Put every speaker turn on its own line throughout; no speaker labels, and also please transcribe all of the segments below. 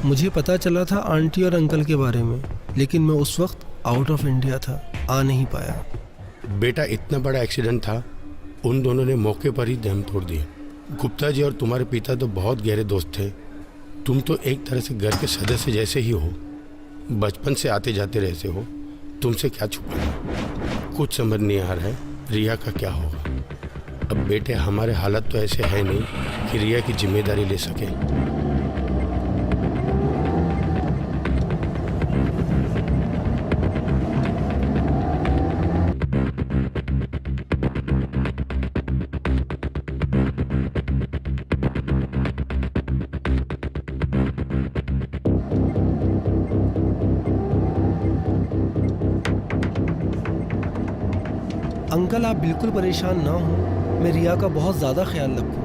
मुझे पता चला था आंटी और अंकल के बारे में, लेकिन मैं उस वक्त आउट ऑफ इंडिया था, आ नहीं पाया।
बेटा इतना बड़ा एक्सीडेंट था, उन दोनों ने मौके पर ही दम तोड़ दिए। गुप्ता जी और तुम्हारे पिता तो बहुत गहरे दोस्त थे। तुम तो एक तरह से घर के सदस्य जैसे ही हो, बचपन से आते जाते रहते हो, तुमसे क्या छुपाना। कुछ समझ नहीं आ रहा है रिया का क्या होगा। अब बेटे हमारे हालत तो ऐसे है नहीं कि रिया की जिम्मेदारी ले सकें।
अंकल आप बिल्कुल परेशान ना हो, मैं रिया का बहुत ज़्यादा ख्याल रखूँगा।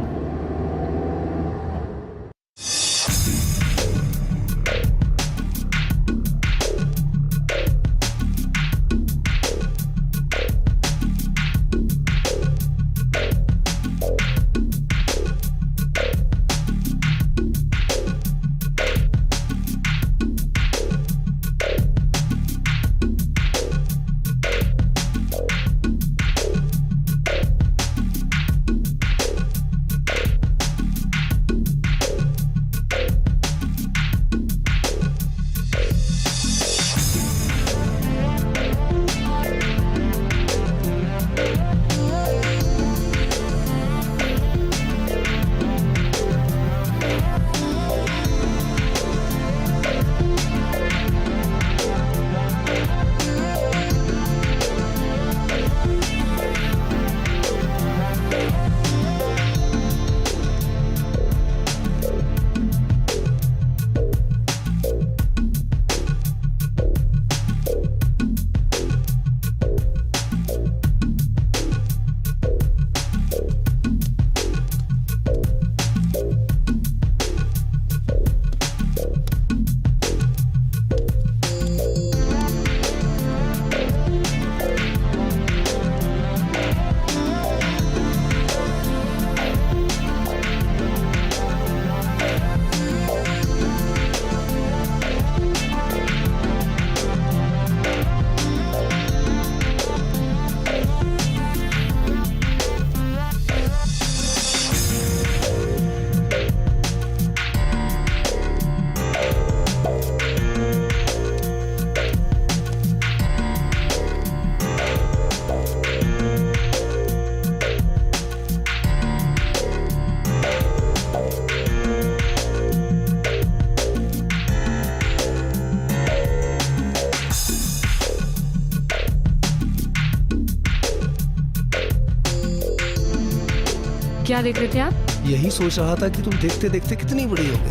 क्या देख रहे थे आप?
यही सोच रहा था कि तुम देखते देखते कितनी बड़ी हो गई।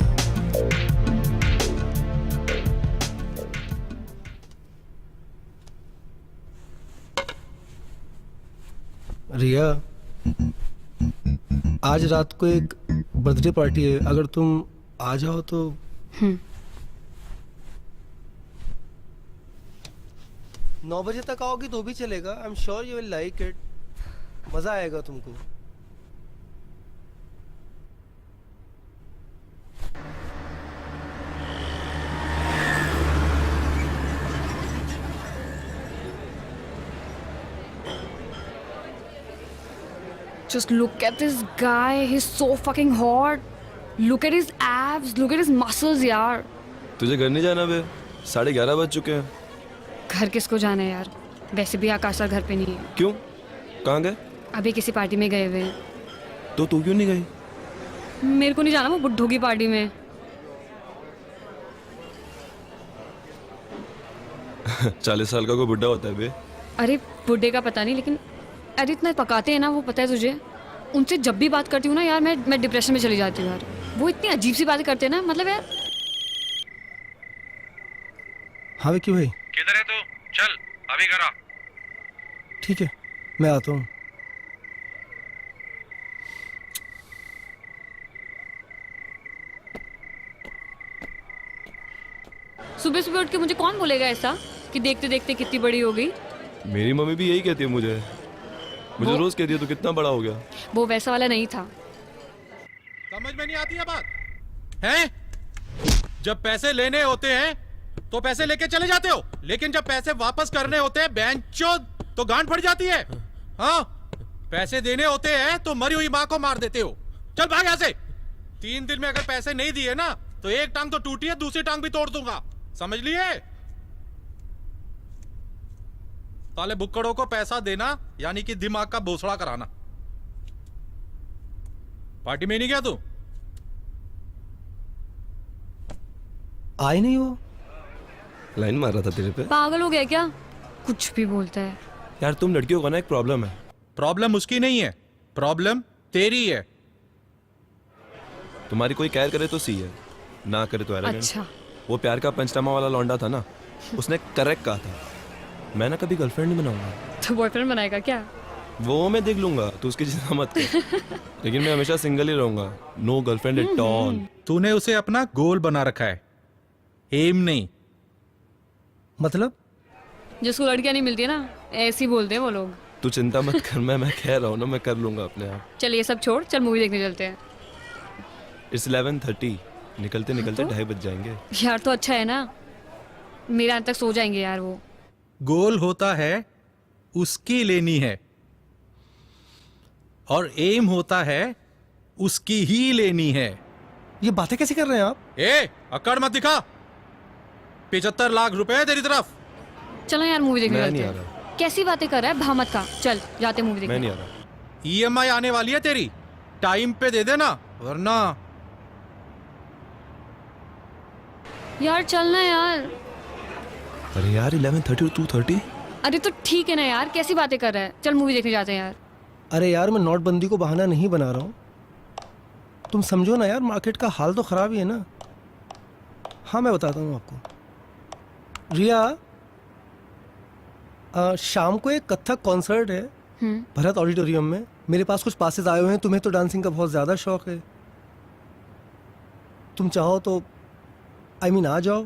रिया, आज रात को एक बर्थडे पार्टी है, अगर तुम आ जाओ तो। 9 बजे तक आओगी तो भी चलेगा। I am sure you will like it, मजा आएगा तुमको।
Just look at this guy, he's so fucking hot. Look at his abs, look at his muscles यार।
तुझे घर नहीं जाना बे? 11:30 बज चुके हैं।
घर किसको जाना है यार? वैसे भी आकाश सर घर पे नहीं है।
क्यों? कहाँ गए?
अभी किसी पार्टी में गए हुए हैं।
तो तू क्यों नहीं गई?
मेरे को नहीं जाना वो बुड्ढों की पार्टी में।
40 साल का कोई बुड्ढा होता है बे?
अरे बुड्ढे का पता नहीं, लेकिन अरे इतना पकाते हैं ना वो, पता है तुझे? उनसे जब भी बात करती हूँ ना यार, मैं डिप्रेशन में चली जाती हूँ यार। वो इतनी अजीब सी बातें करते हैं ना, मतलब यार।
हाँ विक्की भाई,
किधर है तू? चल अभी करा।
ठीक है मैं आता हूँ।
सुबह सुबह उठ के मुझे कौन बोलेगा ऐसा कि देखते देखते कितनी बड़ी हो गई?
मेरी मम्मी भी यही कहती है मुझे रोज कहती है तू कितना बड़ा हो गया।
वो वैसा वाला नहीं था।
समझ में नहीं आती है बात है?
जब पैसे लेने होते हैं तो पैसे लेके चले जाते हो, लेकिन जब पैसे वापस करने होते हैं बेंचोद तो गांड फट जाती है। हाँ, पैसे देने होते हैं तो मरी हुई मां को मार देते हो। चल भाग यहाँ से। 3 दिन में अगर पैसे नहीं दिए ना तो एक टांग तो टूटी है, दूसरी टांग भी तोड़ दूंगा, समझ लिए? साले बुक्कड़ों को पैसा देना यानी कि दिमाग का भोसड़ा कराना। पार्टी में नहीं गया तू?
आए नहीं वो?
लाइन मार रहा था तेरे पे।
पागल हो गया क्या? कुछ भी बोलता है
यार तुम लड़कियों का ना एक प्रॉब्लम है।
प्रॉब्लम उसकी नहीं है, प्रॉब्लम तेरी है।
तुम्हारी कोई केयर करे तो सी है, ना करे तो एरोगेंट।
अच्छा।
वो प्यार का पंचनामा वाला लौंडा था ना, उसने करेक्ट कहा था, मैं ना कभी गर्लफ्रेंड नहीं बनाऊंगा।
तो बॉयफ्रेंड बनाएगा क्या?
वो मैं देख लूंगा, तू उसकी चिंता मत कर। लेकिन मैं हमेशा सिंगल ही रहूंगा, नो गर्लफ्रेंड एट ऑल।
तूने उसे अपना गोल बना रखा है, एम नहीं।
मतलब?
जिसको लड़कियां नहीं मिलती है ना, ऐसे ही बोलते हैं वो लोग।
तू चिंता मत कर, मैं कह रहा हूँ ना, मैं कर लूंगा अपने आप।
चल ये सब छोड़, चल मूवी देखने चलते हैं।
इट्स 11:30, निकलते निकलते 2:30 बज जाएंगे।
यार तो अच्छा है ना, मेरे अंत तक सो जाएंगे यार वो।
गोल होता है उसकी लेनी है और एम होता है उसकी ही लेनी है।
ये बातें कैसे कर रहे हैं आप?
ए, अकड़ मत दिखा। 75 लाख रुपए है तेरी तरफ।
चलो यार मूवी देखने
मैं
चलते
नहीं आ
हैं।
रहा।
कैसी बातें कर रहा है, भामत का। चल जाते मूवी
मैं
देखने।
नहीं आ रहा।
ईएमआई आने वाली है तेरी, टाइम पे दे देना वरना।
यार चलना यार।
अरे यार 11:30 और 2:30।
अरे तो ठीक है ना यार, कैसी बातें कर रहा है। चल मूवी देखने जाते हैं यार।
अरे यार मैं नोटबंदी को बहाना नहीं बना रहा हूँ, तुम समझो ना यार, मार्केट का हाल तो ख़राब ही है ना। हाँ मैं बताता हूँ आपको। रिया, शाम को एक कथक कॉन्सर्ट है भरत ऑडिटोरियम में। मेरे पास कुछ पासेस आए हुए हैं, तुम्हें तो डांसिंग का बहुत ज़्यादा शौक है। तुम चाहो तो आ जाओ,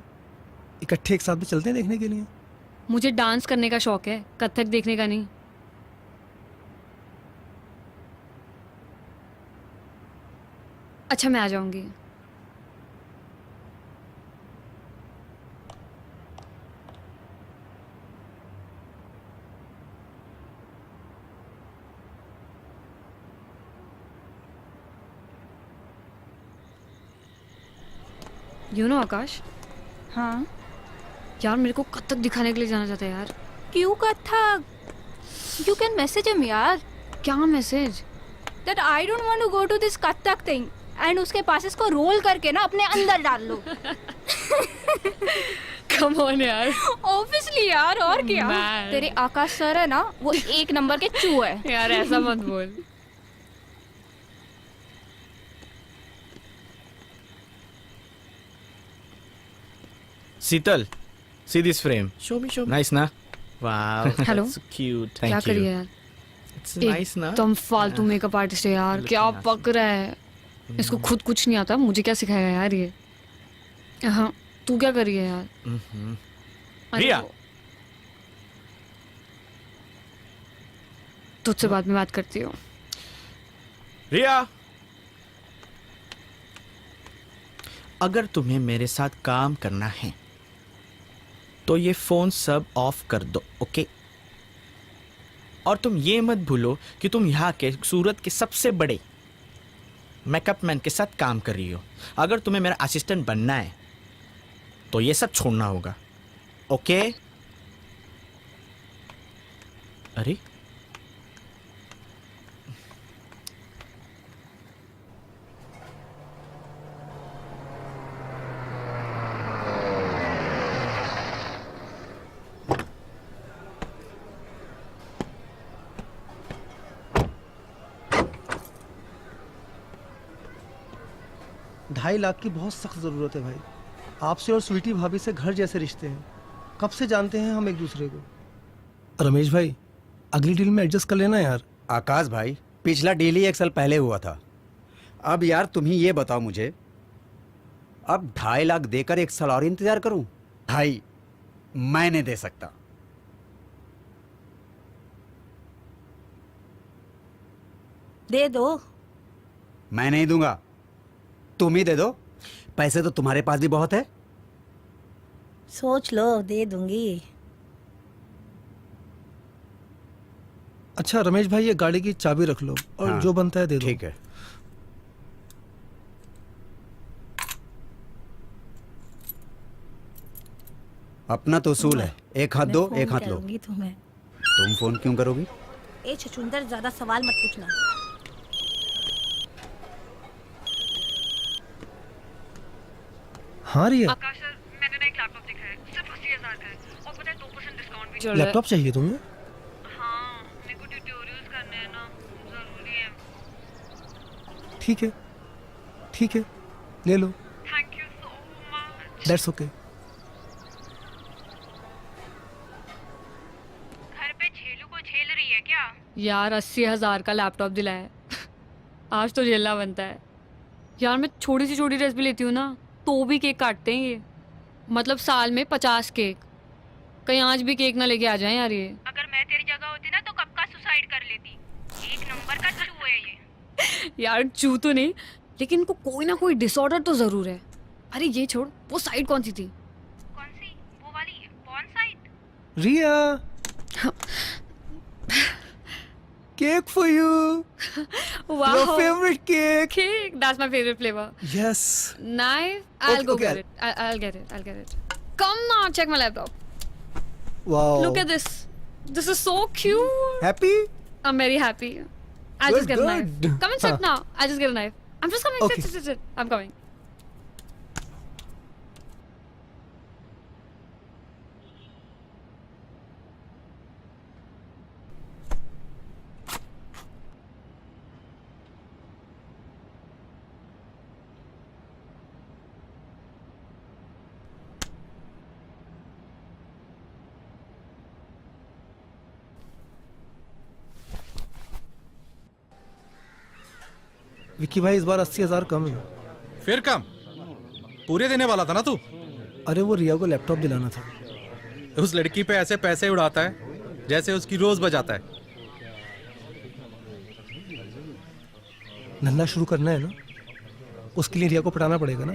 इकट्ठे एक साथ में चलते हैं देखने के लिए।
मुझे डांस करने का शौक है, कथक देखने का नहीं। अच्छा मैं आ जाऊंगी। आकाश,
हाँ,
यार मेरे को कथक दिखाने के लिए जाना चाहता है यार।
क्यों Kathak? You can message him यार।
क्या message?
That I don't want to go to this Kathak thing and उसके पास इसको रोल करके ना अपने अंदर डाल लो।
कम ऑन यार।
Obviously यार, और क्या?
Man.
तेरे आकाश सर है ना, वो 1 नंबर के चू है।
यार ऐसा मत बोल।
Sital, see this frame.
Show me.
Nice, na? Wow.
Hello.
That's cute.
क्या
Thank
करिए
you.
यार?
It's nice, na?
एकदम फालतू मेकअप आर्टिस्ट है यार।
Looking
क्या
awesome.
पक रहा है। इसको खुद कुछ नहीं आता, मुझे क्या सिखाएगा यार ये। हाँ, तू क्या करी है यार? अरे
रिया।
वो- तुझसे बाद में बात करती हूँ।
रिया, अगर तुम्हें मेरे साथ काम करना है तो ये फोन सब ऑफ कर दो, ओके? और तुम ये मत भूलो कि तुम यहाँ के सूरत के सबसे बड़े मेकअप मैन के साथ काम कर रही हो। अगर तुम्हें मेरा असिस्टेंट बनना है तो ये सब छोड़ना होगा, ओके? अरे
ढाई लाख की बहुत सख्त ज़रूरत है भाई। आपसे और स्वीटी भाभी से घर जैसे रिश्ते हैं, कब से जानते हैं हम एक दूसरे को। रमेश भाई, अगली डील में एडजस्ट कर लेना यार।
आकाश भाई, पिछला डील ही 1 साल पहले हुआ था। अब यार तुम ही ये बताओ मुझे, अब 2.5 लाख देकर 1 साल और इंतजार करूं? भाई मैं नहीं दे सकता।
दे दो।
मैं नहीं दूंगा, तुम ही दे दो, पैसे तो तुम्हारे पास भी बहुत है।
सोच लो, दे दूंगी।
अच्छा रमेश भाई, ये गाड़ी की चाबी रख लो और
हाँ,
जो बनता है दे दो।
ठीक है। अपना तो उसूल है, एक हाथ
मैं
दो
फोन
एक हाथ लो।
करूंगी तुम्हें।
तुम फोन क्यों करोगी?
ए छछूंदर, ज्यादा सवाल मत पूछना।
हाँ रिया,
आकाश सर, मैंने ना एक लैपटॉप देखा है, सिर्फ 80,000 का है और पता है 2% डिस्काउंट भी चल रहा है।
लैपटॉप चाहिए तुम्हें?
हाँ, मेरे को ट्यूटोरियल्स करने हैं ना, जरूरी है।
ठीक है, ठीक है, ले लो।
Thank you so much.
That's okay.
घर पे छेलू को झेल रही है क्या?
यार 80,000 का लैपटॉप दिलाया है। आज तो झेलना बनता है। यार मैं छोटी सी छोटी ड्रेस भी लेती हूँ ना, तो भी केक काटते हैं ये। मतलब साल में 50 केक। कहीं आज भी केक ना लेके आ जाएं यार ये।
अगर मैं तेरी जगह होती ना तो कब का सुसाइड कर लेती। एक नंबर का चू है ये।
यार चू तो नहीं, लेकिन इनको कोई ना कोई डिसऑर्डर तो जरूर है। अरे ये छोड़, वो साइड कौन सी थी?
कौन सी? वो वाली कौन side?
Riya, cake for you.
Wow.
Your favorite cake.
Cake. That's my favorite flavor.
Yes.
Knife. I'll
Okay,
go
okay.
get it. I'll get it. I'll get it. Come now, check my laptop.
Wow.
Look at this. This is so cute.
Happy?
I'm very happy. I'll
Good,
just get a knife.
good.
Come and sit now. I'll just get a knife. I'm just coming.
Okay.
Sit. I'm coming.
Vicky भाई, इस बार 80,000 कम है।
फिर कम? पूरे देने वाला था ना तू।
अरे वो रिया को लैपटॉप दिलाना था।
उस लड़की पे ऐसे पैसे उड़ाता है जैसे उसकी रोज बजाता है।
धंधा शुरू करना है ना, उसके लिए रिया को पटाना पड़ेगा ना।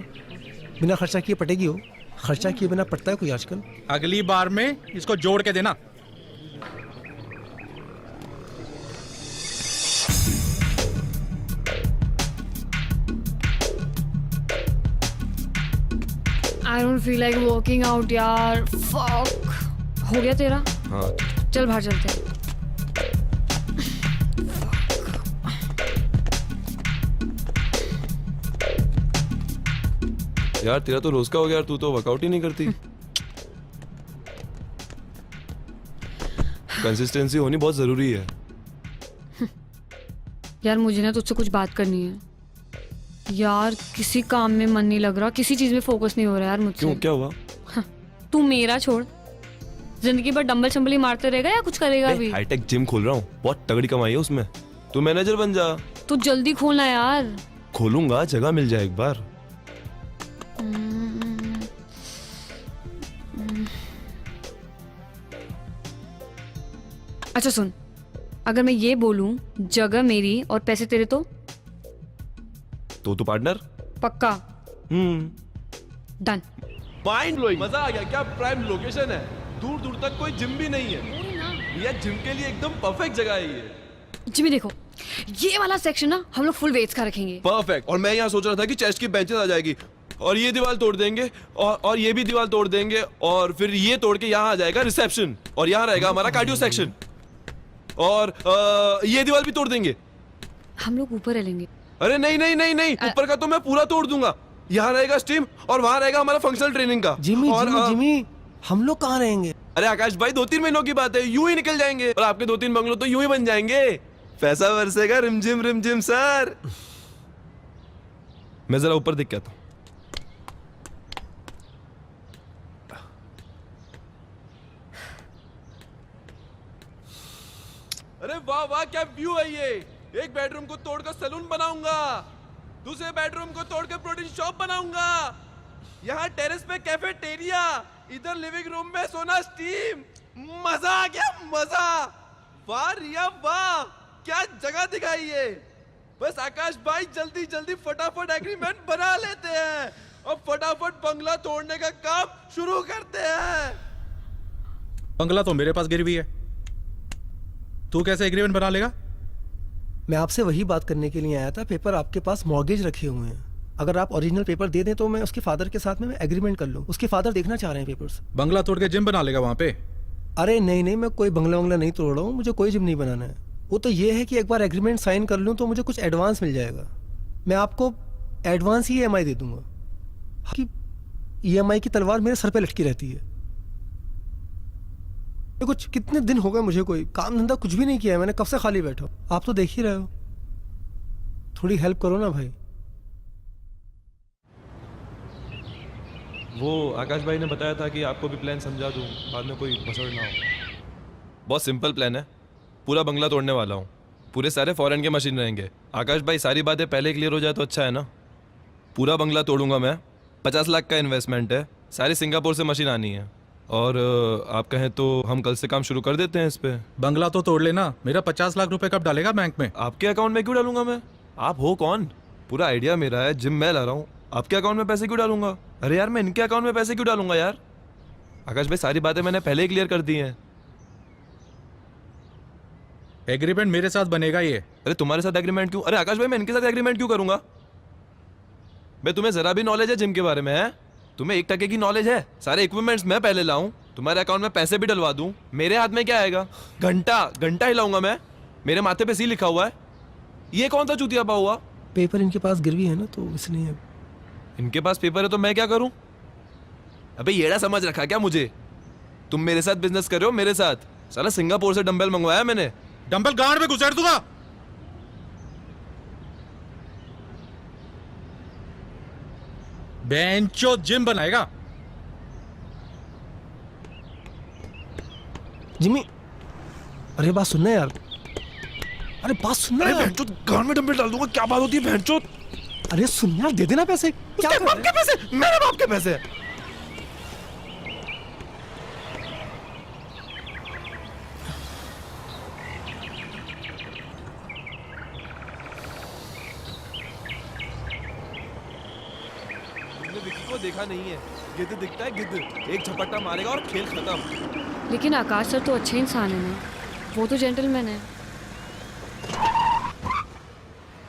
बिना खर्चा किए पटेगी हो? खर्चा किए बिना पटता है कोई आजकल?
अगली बार में इसको जोड़ के देना।
I don't feel like working out यार। Fuck. हो गया तेरा?
हाँ,
चल बाहर चलते हैं।
यार तेरा तो रोज का हो गया यार, तू तो वर्कआउट ही नहीं करती। कंसिस्टेंसी होनी बहुत जरूरी है।
यार मुझे ना तुझसे कुछ बात करनी है। यार किसी काम में मन नहीं लग रहा, किसी चीज में फोकस नहीं हो रहा यार मुझसे।
क्यों, क्या हुआ?
तू मेरा छोड़, जिंदगी भर डंबल शंबल ही मारते रहेगा या कुछ करेगा अभी?
हाईटेक जिम खोल रहा हूँ, बहुत तगड़ी कमाई है उसमें। तू मैनेजर बन जा।
तू जल्दी खोलना यार।
खोलूंगा, जगह मिल जाए एक बार।
अच्छा सुन, अगर मैं ये बोलूं जगह मेरी और पैसे तेरे, तो
तो पार्टनर
पक्का? डन।
माइंड ब्लोइंग, मजा आ गया। क्या प्राइम लोकेशन है, दूर दूर तक कोई जिम भी नहीं है। ये जिम के लिए एकदम परफेक्ट जगह है ये।
जिमी देखो, ये वाला सेक्शन ना हम लोग फुल वेट्स का रखेंगे।
परफेक्ट। और मैं यहाँ सोच रहा था कि चेस्ट की बेंचेस आ जाएगी और ये दीवार तोड़ देंगे और ये भी दीवार तोड़ देंगे और फिर ये तोड़ के यहाँ आ जाएगा रिसेप्शन और यहाँ रहेगा हमारा कार्डियो सेक्शन और ये दीवार भी तोड़ देंगे।
हम लोग ऊपर रह लेंगे।
अरे नहीं नहीं नहीं नहीं, ऊपर का तो मैं पूरा तोड़ दूंगा। यहाँ रहेगा स्टीम और वहाँ रहेगा हमारा फंक्शनल ट्रेनिंग का।
जिमी
और
जिमी जिमी, हम लोग कहाँ रहेंगे?
अरे आकाश भाई, 2-3 महीनों की बात है, यूं ही निकल जाएंगे और आपके 2-3 बंगलो तो यूं ही बन जाएंगे। पैसा बरसेगा रिमझिम सर। मैं जरा ऊपर देख के आता हूं। अरे वाह वाह, क्या व्यू है ये। एक बेडरूम को तोड़कर सैलून बनाऊंगा, दूसरे बेडरूम को तोड़कर प्रोटीन शॉप बनाऊंगा, यहाँ टेरेस पे कैफेटेरिया, इधर लिविंग रूम में सोना स्टीम। मजा आ गया, मजा। वाह रिया वाह, क्या जगह दिखाई है। बस आकाश भाई जल्दी जल्दी फटाफट एग्रीमेंट बना लेते हैं और फटाफट बंगला तोड़ने का काम शुरू करते हैं।
बंगला तो मेरे पास गिरवी है, तू कैसे एग्रीमेंट बना लेगा?
मैं आपसे वही बात करने के लिए आया था। पेपर आपके पास मॉर्गेज रखे हुए हैं, अगर आप ओरिजिनल पेपर दे दें तो मैं उसके फादर के साथ में एग्रीमेंट कर लूँ। उसके फादर देखना चाह रहे हैं पेपर्स।
बंगला तोड़ के जिम बना लेगा वहां पे?
अरे नहीं नहीं, मैं कोई बंगला वंगला नहीं तोड़ रहा हूँ, मुझे कोई जिम नहीं बनाना है। वो तो ये है कि एक बार एग्रीमेंट साइन कर लूँ तो मुझे कुछ एडवांस मिल जाएगा। मैं आपको एडवांस ही EMI दे दूंगा कि EMI की तलवार मेरे सर पे लटकी रहती है। ये कुछ कितने दिन हो गए मुझे कोई काम धंधा कुछ भी नहीं किया है, मैंने कब से खाली बैठा हूँ। आप तो देख ही रहे हो, थोड़ी हेल्प करो ना भाई।
वो आकाश भाई ने बताया था कि आपको भी प्लान समझा दूं, बाद में कोई भसड़ ना हो। बहुत सिंपल प्लान है, पूरा बंगला तोड़ने वाला हूँ, पूरे सारे फॉरेन के मशीन रहेंगे। आकाश भाई सारी बातें पहले क्लियर हो जाए तो अच्छा है ना। पूरा बंगला तोड़ूंगा मैं, 50 लाख का इन्वेस्टमेंट है, सारी सिंगापुर से मशीन आनी है। और आप कहें तो हम कल से काम शुरू कर देते हैं इस पे।
बंगला तो तोड़ लेना, मेरा 50 लाख रुपए कब डालेगा बैंक में?
आपके अकाउंट में क्यों डालूंगा मैं? आप हो कौन? पूरा आइडिया मेरा है, जिम मैं ला रहा हूँ, आपके अकाउंट में पैसे क्यों डालूंगा? अरे यार मैं इनके अकाउंट में पैसे क्यों डालूंगा यार? आकाश भाई सारी बातें मैंने पहले ही क्लियर कर दी हैं।
एग्रीमेंट मेरे साथ बनेगा ये।
अरे तुम्हारे साथ एग्रीमेंट क्यों? अरे आकाश भाई मैं इनके साथ एग्रीमेंट क्यों करूंगा? भाई तुम्हें जरा भी नॉलेज है जिम के बारे में? है तुम्हें 1% की नॉलेज है? सारे इक्विपमेंट्स मैं पहले लाऊं, तुम्हारे अकाउंट में पैसे भी डलवा दूं, मेरे हाथ में क्या आएगा? घंटा घंटा हिलाऊंगा मैं, मेरे माथे पे सी लिखा हुआ है। ये कौन सा चूतिया पा हुआ?
पेपर इनके पास गिरवी है ना, तो इसलिए।
इनके पास पेपर है तो मैं क्या करूं? अबे येड़ा समझ रखा क्या मुझे? तुम मेरे साथ बिजनेस कर रहे हो, मेरे साथ। साला सिंगापुर से डंबल मंगवाया मैंने।
डंबल गांड में घुसेड़ दूंगा। बेंचो जिम बनाएगा।
जिमी, अरे बात सुनना यार, अरे बात सुनना यार।
गांड में डंबल डाल दूंगा, क्या बात होती है भैंचोद?
अरे सुन यार, दे देना पैसे। क्या
उसके बाप के पैसे? मेरे बाप के पैसे? तुमने विकी को देखा नहीं है, गिद्ध दिखता है गिद्ध, एक झपट्टा मारेगा और खेल खत्म।
लेकिन आकाश सर तो अच्छे इंसान है ना, वो तो जेंटलमैन है।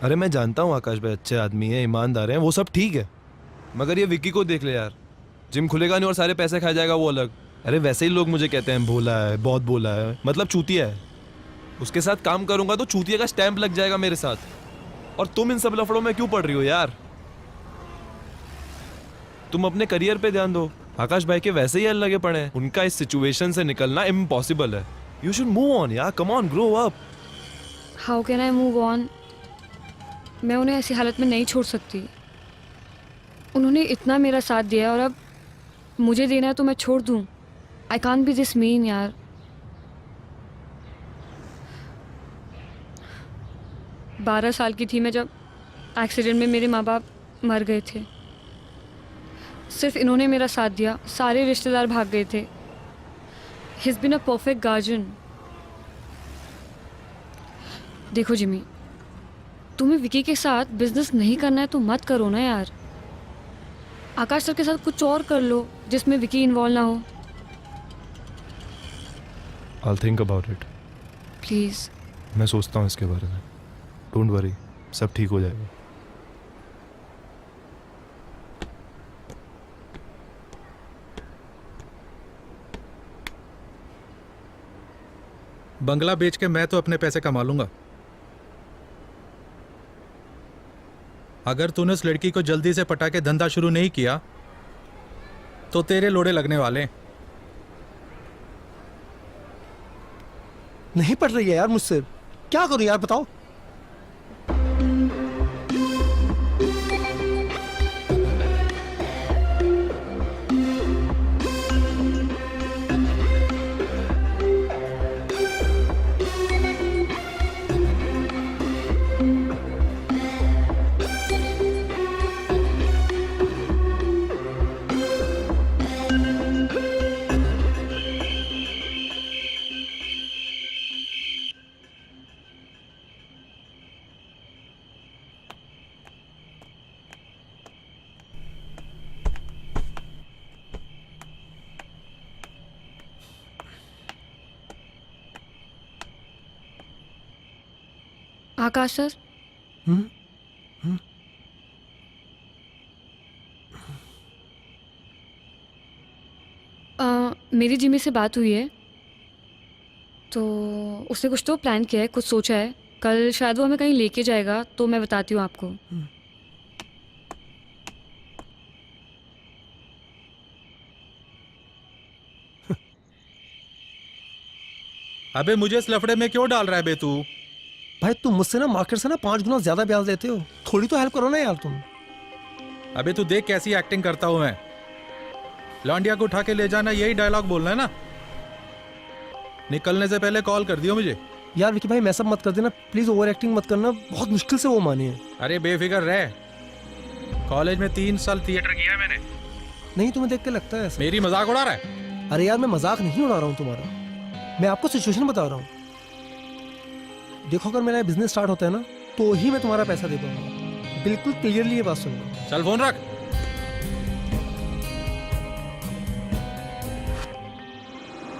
अरे मैं जानता हूँ आकाश भाई अच्छे आदमी है, ईमानदार हैं, वो सब ठीक है, मगर ये विक्की को देख ले यार, जिम खुलेगा नहीं और सारे पैसे खा जाएगा वो अलग। अरे वैसे ही लोग मुझे कहते हैं भोला है, बहुत भोला है, मतलब चूतिया है। उसके साथ काम करूंगा तो चूतिया का स्टैंप लग जाएगा मेरे साथ। और तुम इन सब लफड़ों में क्यों पड़ रही हो यार? तुम अपने करियर पे ध्यान दो। आकाश भाई के वैसे ही हल लगे पड़े हैं, उनका इस सिचुएशन से निकलना इम्पॉसिबल है। यू शुड मूव ऑन यार, come on, grow up.
How can I move on? मैं उन्हें ऐसी हालत में नहीं छोड़ सकती। उन्होंने इतना मेरा साथ दिया और अब मुझे देना है तो मैं छोड़ दूं? I can't be this mean यार। बारह साल की थी मैं जब एक्सीडेंट में मेरे माँ बाप मर गए थे। सिर्फ इन्होंने मेरा साथ दिया, सारे रिश्तेदार भाग गए थे। He is been a perfect guardian. देखो जिमी, तुम्हें विकी के साथ बिजनेस नहीं करना है तो मत करो ना यार। आकाश सर के साथ कुछ और कर लो जिसमें विकी इन्वॉल्व ना हो।
I'll think about it.
Please.
मैं सोचता हूँ इसके बारे में। डोंट वरी, सब ठीक हो जाएगा।
बंगला बेच के मैं तो अपने पैसे कमा लूंगा। अगर तूने उस लड़की को जल्दी से पटा के धंधा शुरू नहीं किया तो तेरे लोड़े लगने वाले हैं।
नहीं पड़ रही है यार मुझसे, क्या करूं यार बताओ।
आकाश सर, मेरी जिमी से बात हुई है, तो उसने कुछ तो प्लान किया है, कुछ सोचा है। कल शायद वो हमें कहीं लेके जाएगा, तो मैं बताती हूँ आपको।
अबे मुझे इस लफड़े में क्यों डाल रहा है बे तू?
भाई तुम मुझसे ना मार्केट से ना 5 गुना ज्यादा ब्याज लेते हो, थोड़ी तो हेल्प करो ना यार तुम।
अबे तू देख कैसी एक्टिंग करता हूं मैं। लौंडिया को उठा के ले जाना, यही डायलॉग बोलना है ना? निकलने से पहले कॉल कर दियो मुझे।
यार विकी भाई, मैं सब मत कर देना प्लीज, ओवर एक्टिंग मत करना, बहुत मुश्किल से वो माने हैं।
अरे बेफिक्र रह, कॉलेज में 3 साल थिएटर किया है मैंने।
नहीं, तुम्हें देख के लगता है ऐसा।
मेरी मजाक उड़ा रहा है?
अरे यार मैं मजाक नहीं उड़ा रहा हूँ तुम्हारा, मैं आपको सिचुएशन बता रहा हूँ। देखो अगर मेरा बिजनेस स्टार्ट होता है ना, तो ही मैं तुम्हारा पैसा दे पाऊंगा, बिल्कुल क्लियरली ये बात सुन लो।
चल फोन रख।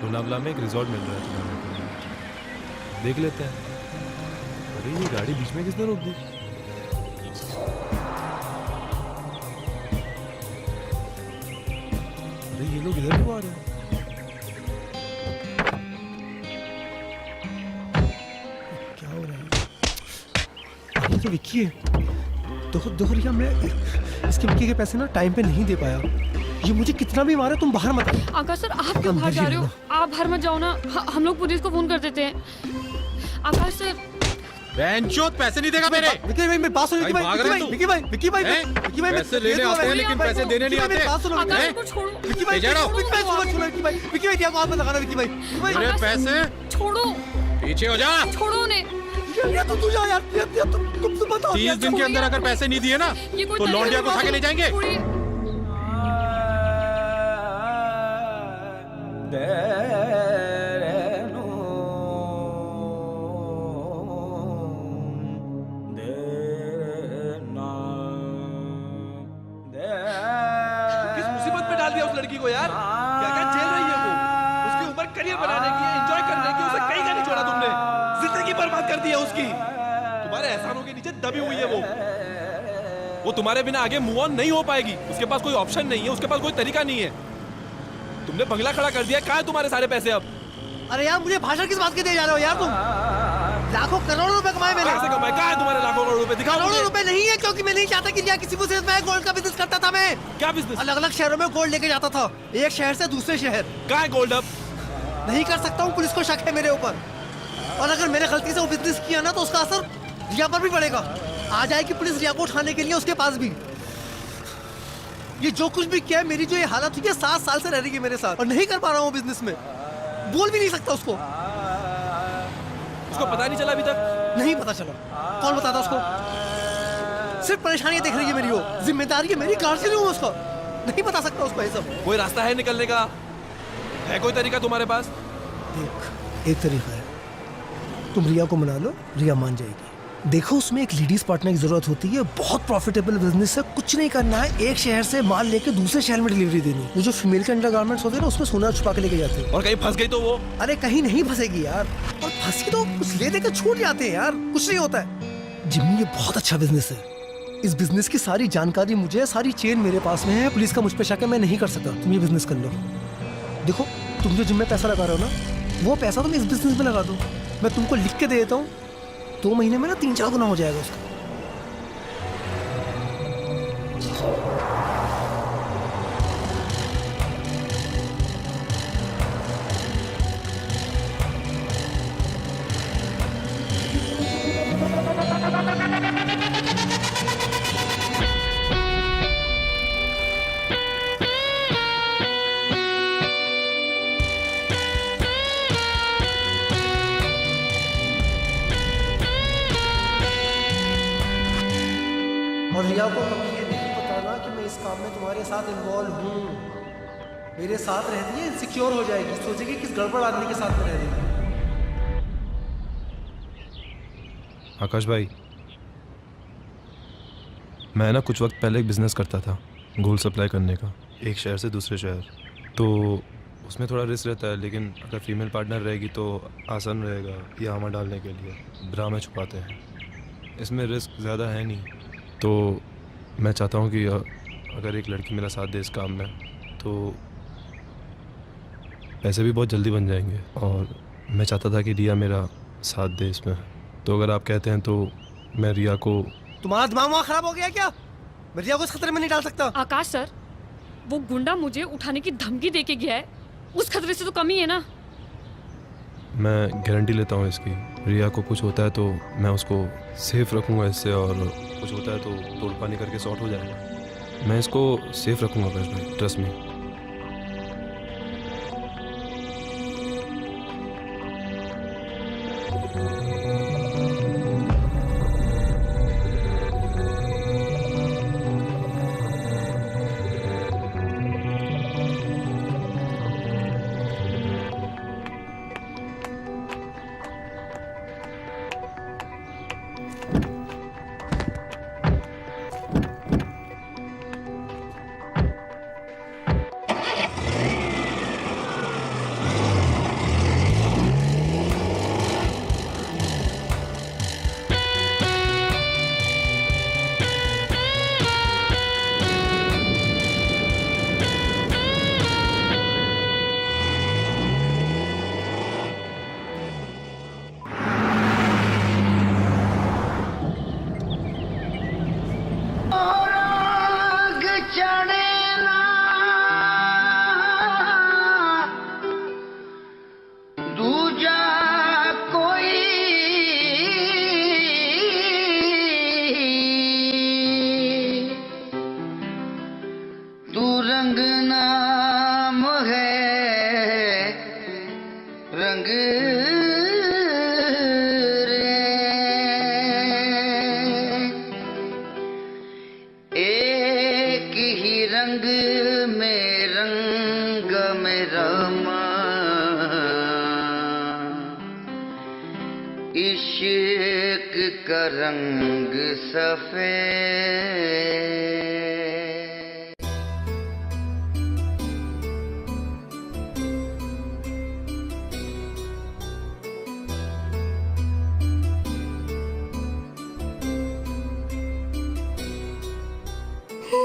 लोनावला में एक रिजॉर्ट मिल रहा है तुम्हारे को, देख लेते हैं। अरे ये गाड़ी बीच में किसने रोक दी? अरे ये लोग इधर क्यों आ रहे हैं? क्या हो रहा है? ये तो विक्की है। देखो देखो रिया, मैं इसके विक्की के पैसे ना टाइम पे नहीं दे पाया। ये मुझे कितना भी मारे, तुम बाहर मत आओ।
आकाश सर, आप क्यों बाहर जा रहे हो? आप बाहर मत जाओ ना, हम लोग पुलिस को फोन कर देते हैं। आकाश सर,
बेंचोद पैसे नहीं देगा मेरे।
विक्की भाई मेरी बात सुनो, विक्की भाई,
भाग
विक्की
रहे
भाई,
तू?
विक्की भाई, विक्की भाई,
हैं?
विक्की भाई,
पैसे लेने आते हैं लेकिन पैसे देने नहीं आते।
मेरी बात सुनो,
आकाश को छोड़ो।
विक्की भाई,
भेजा रहा हूं।
विक्की भाई, सुनो विक्की भाई, विक्की भाई क्या बात मत लगाना विक्की भाई, विक्की भाई।
मेरे पैसे
छोड़ो,
पीछे हो जा।
छोड़ो उन्हें।
यार तू जा यार, तुम बताओ।
30 दिन के अंदर अगर पैसे नहीं दिए ना,
ये कोई
तो
तरीका
लौंडिया को
है?
उठा के ले जाएंगे।
छोड़िए।
किस मुसीबत में डाल दिया उस लड़की को यार? क्या क्या झेल रही है वो? उसकी उम्र करियर बनाने की, एंजॉय करने की, उसे कहीं का नहीं छोड़ा तुमने। जिंदगी बर्बाद कर दी है उसकी। तुम्हारे एहसानों के नीचे दबी हुई है वो तुम्हारे बिना आगे मूव ऑन नहीं हो पाएगी। उसके पास कोई ऑप्शन नहीं है, उसके पास कोई तरीका नहीं है। तुमने बंगला खड़ा कर दिया, कहाँ है तुम्हारे सारे पैसे अब?
अरे यार मुझे भाषण किस बात के दे जा रहे हो यार तुम? लाखों करोड़ों रुपए कमाए मैंने।
कहाँ से कमाए? कहाँ है तुम्हारे लाखों करोड़ रुपए? दिखाओ
करोड़ों
मुझे।
रुपए नहीं है, क्योंकि मैं नहीं चाहता कि किसी मुसीबत में गोल्ड का बिजनेस करता था मैं।
क्या बिजनेस?
अलग अलग शहरों में गोल्ड लेके जाता था, एक शहर से दूसरे शहर।
कहाँ है गोल्ड अब?
नहीं कर सकता हूँ, पुलिस को शक है मेरे ऊपर। और अगर मैंने गलती से वो बिजनेस किया ना, तो उसका असर रिया पर भी पड़ेगा। आ जाएगी पुलिस रिया को उठाने के लिए उसके पास भी। ये जो कुछ भी किया है, मेरी जो ये हालत हुई है, 7 साल से रह रही है मेरे साथ, और नहीं कर पा रहा हूँ बिजनेस में। बोल भी नहीं सकता उसको
पता नहीं चला अभी तक?
नहीं पता चला। कौन बताता उसको? सिर्फ परेशानियां देख रही है मेरी वो, जिम्मेदारी है मेरी, कार से नहीं हूँ उसका। नहीं बता सकता उसको ये सब।
कोई रास्ता है निकलने का? है कोई तरीका तुम्हारे पास?
देख, एक तरीका है, तुम रिया को मना लो, रिया मान जाएगी। देखो उसमें एक लेडीज पार्टनर की जरूरत होती है, बहुत प्रॉफिटेबल बिजनेस है, कुछ नहीं करना है, एक शहर से माल लेके दूसरे शहर में डिलीवरी देनी। वो जो फीमेल के अंडरगारमेंट्स होते हैं ना, उसमें सोना छुपा के लेके जाते हैं।
और कहीं फंस गई तो वो?
अरे कहीं नहीं फंसेगी यार, और फंसी तो कुछ ले देकर छूट जाते हैं यार, कुछ नहीं होता है। जिम्मी ये बहुत अच्छा बिजनेस है। इस बिजनेस की सारी जानकारी मुझे, सारी चेन मेरे पास में है। पुलिस का मुझ पे शक है, मैं नहीं कर सकता। तुम ये बिजनेस कर लो। देखो तुम जो जिम में पैसा लगा रहे हो ना, वो पैसा तुम इस बिजनेस में लगा दो। मैं तुमको लिख के दे देता हूँ, 2 महीने में ना 3-4 गुना हो जाएगा उसका। और रिया को कभी ये नहीं बताना कि मैं इस काम में तुम्हारे साथ इन्वॉल्व हूँ। मेरे साथ रहती है, इनसिक्योर हो जाएगी, सोचेगी किस गड़बड़ आदमी के साथ में रह रही है।
आकाश भाई, मैं ना कुछ वक्त पहले एक बिजनेस करता था, गोल्ड सप्लाई करने का, एक शहर से दूसरे शहर। तो उसमें थोड़ा रिस्क रहता है, लेकिन अगर फीमेल पार्टनर रहेगी तो आसान रहेगा ये हमें डालने के लिए। ब्रा में छुपाते हैं।
इसमें रिस्क ज़्यादा है नहीं, तो मैं चाहता हूँ कि अगर एक लड़की मेरा साथ दे इस काम में तो पैसे भी बहुत जल्दी बन जाएंगे, और मैं चाहता था कि रिया मेरा साथ दे इसमें। तो अगर आप कहते हैं तो मैं रिया को...
तुम्हारा दिमाग वहाँ खराब हो गया क्या? मैं रिया को इस खतरे में नहीं डाल सकता।
आकाश सर, वो गुंडा मुझे उठाने की धमकी दे के गया है, उस खतरे से तो कम ही है ना।
मैं गारंटी लेता हूँ इसकी, रिया को कुछ होता है तो मैं उसको सेफ रखूँगा इससे, और कुछ होता है तो तोड़ पानी करके सॉर्ट हो जाएगा। मैं इसको सेफ रखूँगा आकाश भाई, ट्रस्ट मी।
इश्क का रंग सफेद।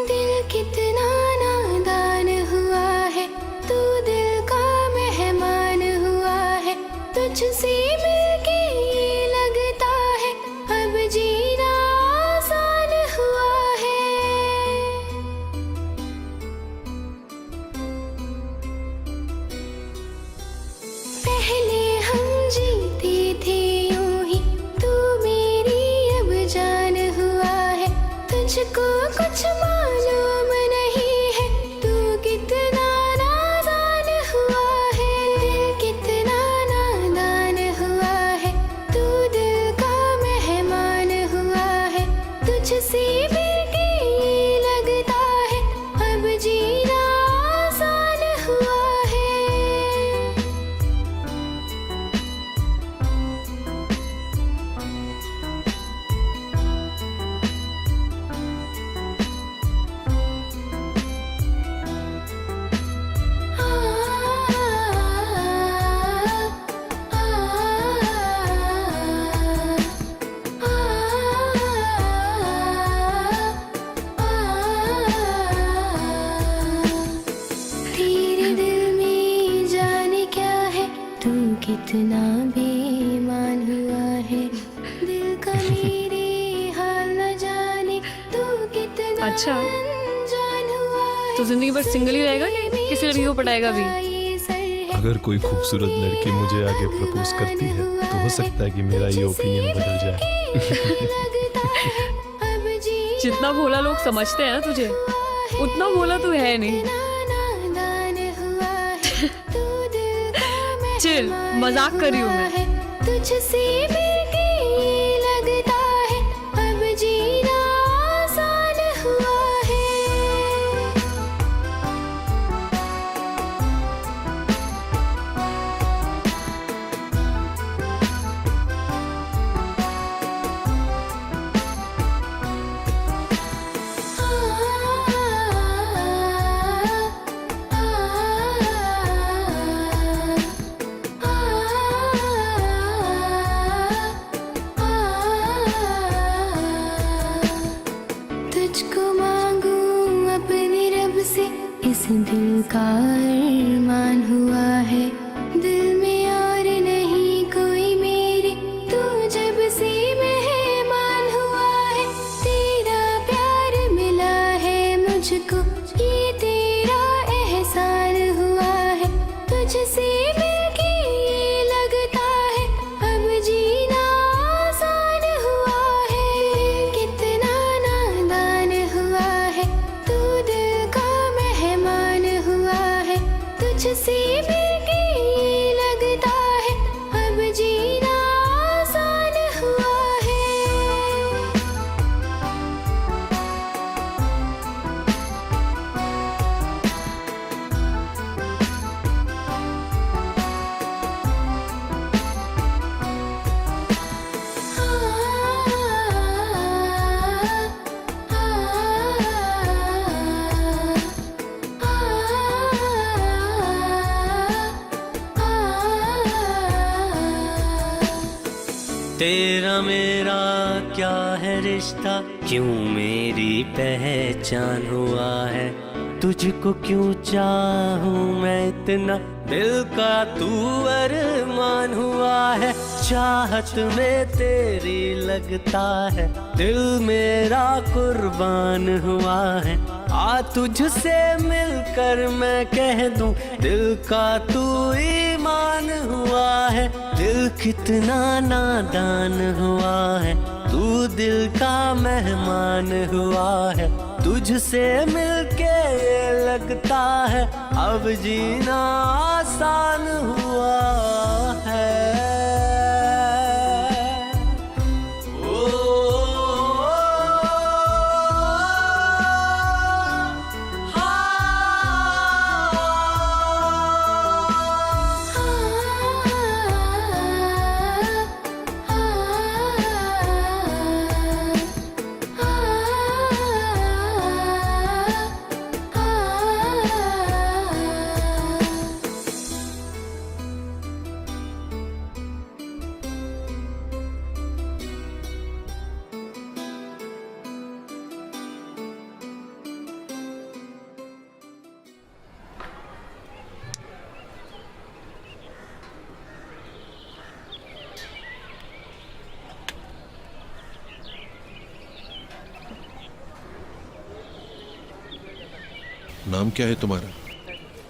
दिल कितना नादान हुआ है, तू दिल का मेहमान हुआ है, तुझसे मिलके ये लगता है अब जीना आसान हुआ है। पहले हम जीते थे यूं ही, तू मेरी अब जान हुआ है, तुझको कुछ मालूम नहीं है, तू कितना नादान हुआ है। दिल कितना नादान हुआ है, तू दिल का मेहमान हुआ है, तुझसे मिलके ये लगता है अब जीना आसान हुआ है। तेरे दिल में जाने क्या है, तू कितना बेईमान हुआ है, दिल का मेरे हाल न जाने, तू कितना
अच्छा।
अनजान हुआ है।
तो जिंदगी भर सिंगल ही रहेगा कि किसी लड़की को पटाएगा भी?
अगर कोई खूबसूरत लड़की मुझे आगे प्रपोज करती है तो हो सकता है कि मेरा ये ओपिनियन बदल जाए।
जितना भोला लोग समझते हैं ना तुझे, उतना भोला तू है नहीं। चिल, मजाक कर रही हूँ मैं।
तुझसे मिलके ये लगता है अब जीना आसान हुआ है। इस दिल का अरमान हुआ है। दिल में और नहीं कोई मेरे, तू जब से मेहमान हुआ है। तेरा प्यार मिला है मुझको, ये तेरा एहसान हुआ है। तुझसे मिलके ये लगता है अब जीना आसान हुआ है। कितना नादान हुआ है, तू दिल का मेहमान हुआ है। तुझसे मिलके ये लगता है अब जीना आसान हुआ है।
तेरा मेरा क्या है रिश्ता, क्यों मेरी पहचान हुआ है। तुझको क्यों चाहूं मैं इतना, दिल का तू अरमान हुआ है। चाहत में तेरी लगता है दिल मेरा कुर्बान हुआ है। आ तुझसे मिलकर मैं कह दूं दिल का तू ईमान हुआ है। दिल कितना नादान हुआ है, तू दिल का मेहमान हुआ है। तुझसे मिलके ये लगता है अब जीना आसान हुआ है।
नाम क्या है तुम्हारा?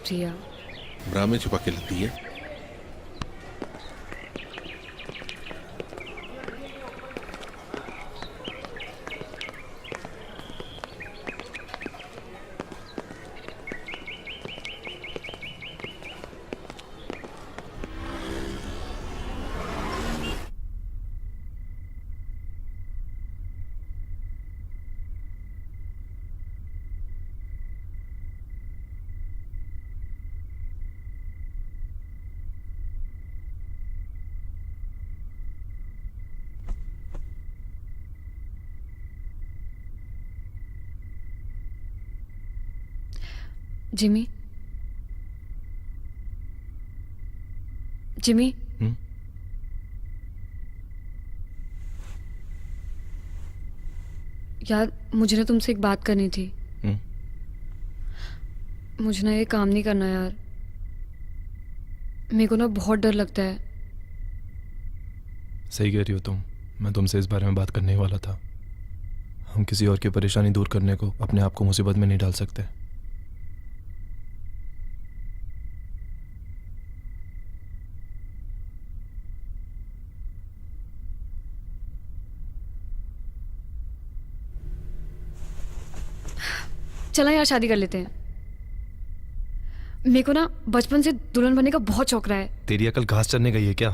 प्रिया।
ब्रा में छुपा के लेती है।
जिमी, जिमी, यार मुझे ना तुमसे एक बात करनी थी। मुझे ना ये काम नहीं करना यार। मेरे को ना बहुत डर लगता है।
सही कह रही हो तुम। मैं तुमसे इस बारे में बात करने ही वाला था। हम किसी और की परेशानी दूर करने को अपने आप को मुसीबत में नहीं डाल सकते।
चला यार शादी कर लेते हैं। मेरे को ना बचपन से दुल्हन बनने का बहुत शौक रहा है।
तेरी अकल घास चरने गई है क्या?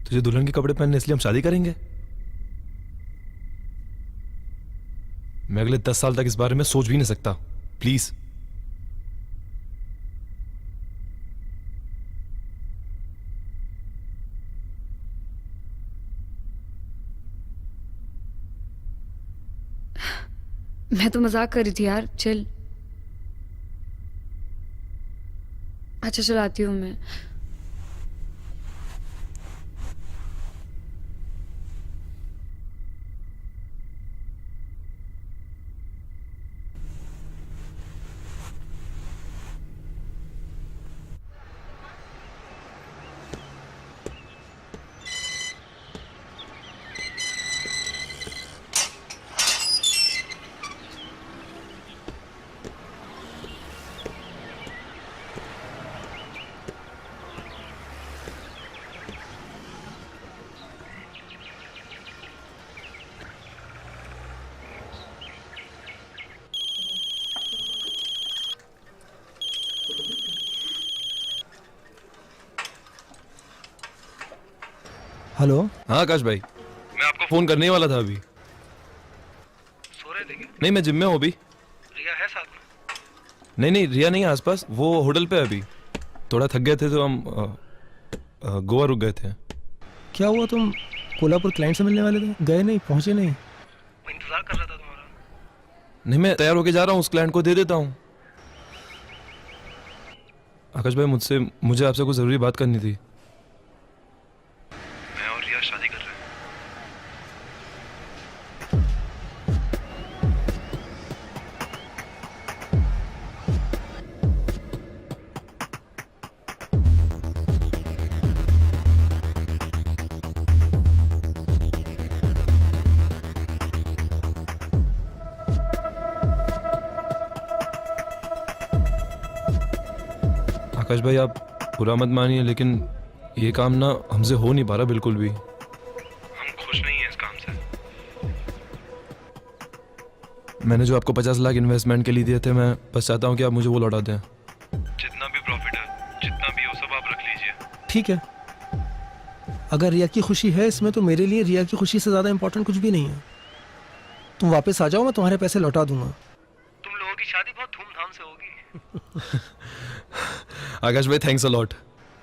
तुझे दुल्हन के कपड़े पहनने इसलिए हम शादी करेंगे? मैं अगले 10 साल तक इस बारे में सोच भी नहीं सकता। प्लीज।
मैं तो मजाक कर रही थी यार, चिल। अच्छा चलाती हूँ मैं।
हेलो।
हाँ आकाश भाई, मैं आपको फोन करने ही वाला था अभी।
सो रहे थे क्या?
नहीं, मैं जिम में हूँ अभी।
रिया है साथ में?
नहीं, रिया नहीं है आसपास, वो होटल पे है अभी। थोड़ा थक गए थे तो हम गोवा रुक गए थे।
क्या हुआ, तुम कोल्हापुर क्लाइंट से मिलने वाले थे, गए नहीं, पहुंचे नहीं?
मैं इंतजार कर रहा था तुम्हारा।
नहीं, मैं तैयार होके जा रहा हूँ, उस क्लाइंट को दे देता हूँ। आकाश भाई, मुझे आपसे कुछ जरूरी बात करनी थी।
मैं और रिया शादी कर रहे हैं।
आकाश भाई, आप बुरा मत मानिए, लेकिन ये काम ना हमसे हो नहीं पा रहा बिल्कुल भी।
हम खुश नहीं हैं इस काम से।
मैंने जो आपको 50 लाख इन्वेस्टमेंट के लिए दिए थे, मैं बस चाहता हूँ कि आप मुझे वो लौटा दें।
जितना भी प्रॉफिट है, जितना भी हो, सब आप रख लीजिए।
ठीक है, अगर रिया की खुशी है इसमें तो मेरे लिए रिया की खुशी से ज़्यादा इंपॉर्टेंट कुछ भी नहीं है। तुम वापस आ जाओ, मैं तुम्हारे पैसे लौटा दूंगा।
तुम लोगों की शादी बहुत धूमधाम से होगी।
आकाश भाई, थैंक्स अ लॉट।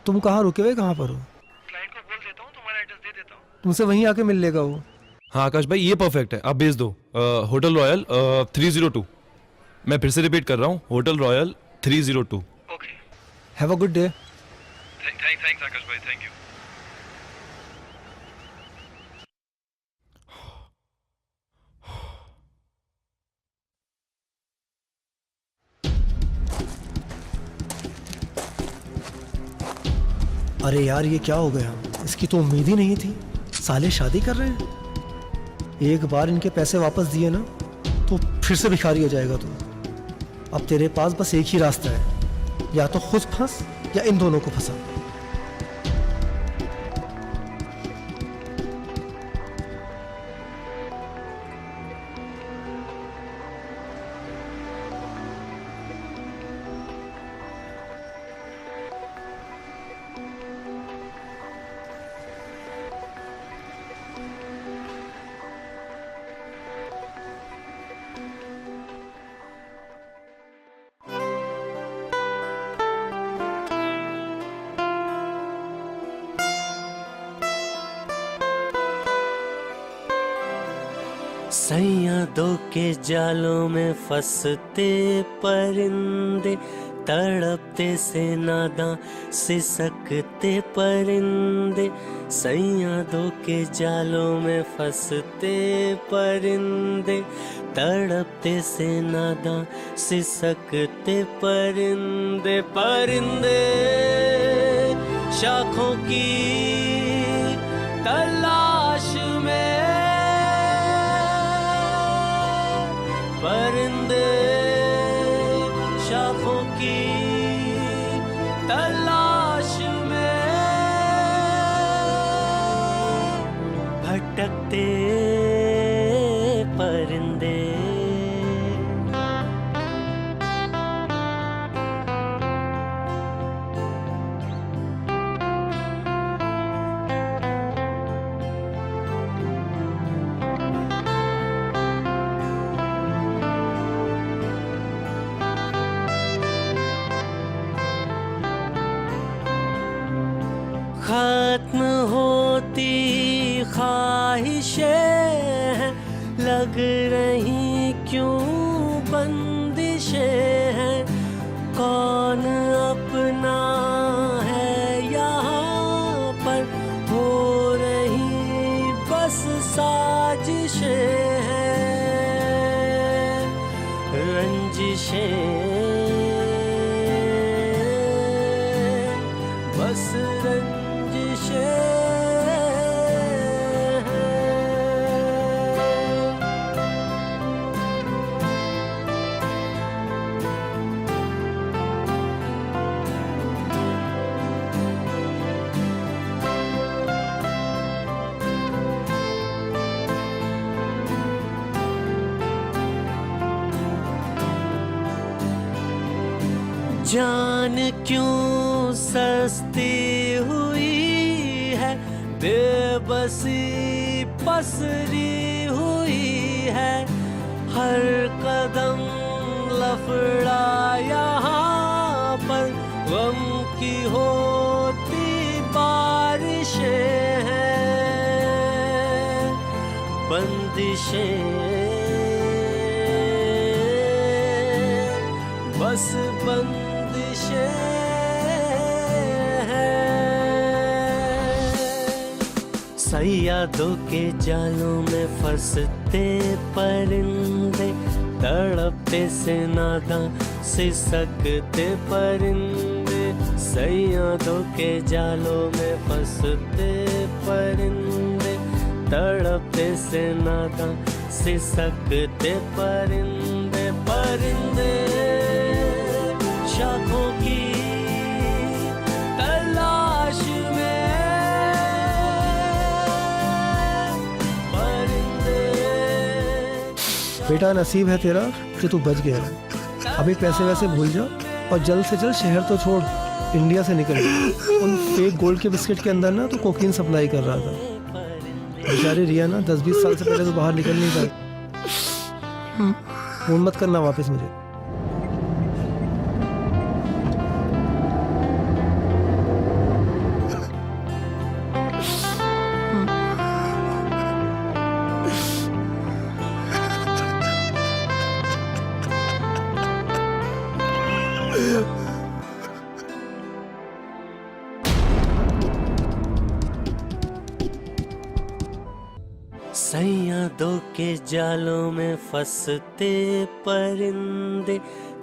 तुम कहाँ रुके हुए, कहाँ पर हो?
क्लाइंट को बोल देता हूँ, तुम्हारा एड्रेस दे देता हूँ।
तुमसे वहीं आके मिल लेगा वो।
हाँ आकाश भाई, ये परफेक्ट है, आप भेज दो। Hotel Royal 302। मैं फिर से रिपीट कर रहा हूँ, Hotel Royal 302।
Okay.
Have a good day.
Thanks Akash भाई, थैंक यू।
अरे यार, ये क्या हो गया, इसकी तो उम्मीद ही नहीं थी। साले शादी कर रहे हैं। एक बार इनके पैसे वापस दिए ना तो फिर से भिखारी हो जाएगा तू। अब तेरे पास बस एक ही रास्ता है, या तो खुद फंस या इन दोनों को फंसा।
सैया दो के जालों में फंसते परिंदे, तड़पते से नादां सिसकते परिंदे। सैया दो के जालों में फंसते परिंदे, तड़पते से नादां सिसकते परिंदे। परिंदे शाखों की तलाश में, परिंदे शाखों की तलाश में, भटकते परिंदे। खत्म होती ख्वाहिशें हैं, लग रही क्यों बंदिशें हैं। कौन अपना है यहाँ पर, हो रही बस साजिशें हैं, रंजिशें बस रंजिशें। जान क्यों सस्ती हुई है, बेबसी पसरी हुई है, हर कदम लफड़ा यहाँ पर, गम की होती बारिशें हैं, बंदिशें बस बंदिशें हैं। सैयादों के जालों में फंसते परिंदे, तड़पते से नादां सिसकते परिंदे, सैयादों के जालों में फंसते परिंदे, तड़पते से नादां सिसकते परिंदे, परिंदे शाखों की तलाश में, परिंदे।
बेटा नसीब है तेरा कि तू बच गया। अभी पैसे वैसे भूल जा और जल्द से जल्द शहर तो छोड़, इंडिया से निकल जा। उन फेक गोल्ड के बिस्किट के अंदर ना तो कोकीन सप्लाई कर रहा था। बेचारी रिया ना 10-20 साल से पहले तो बाहर निकल नहीं पाई। फोन मत करना वापस मुझे।
सैयादों के जालों में फंसते परिंदे,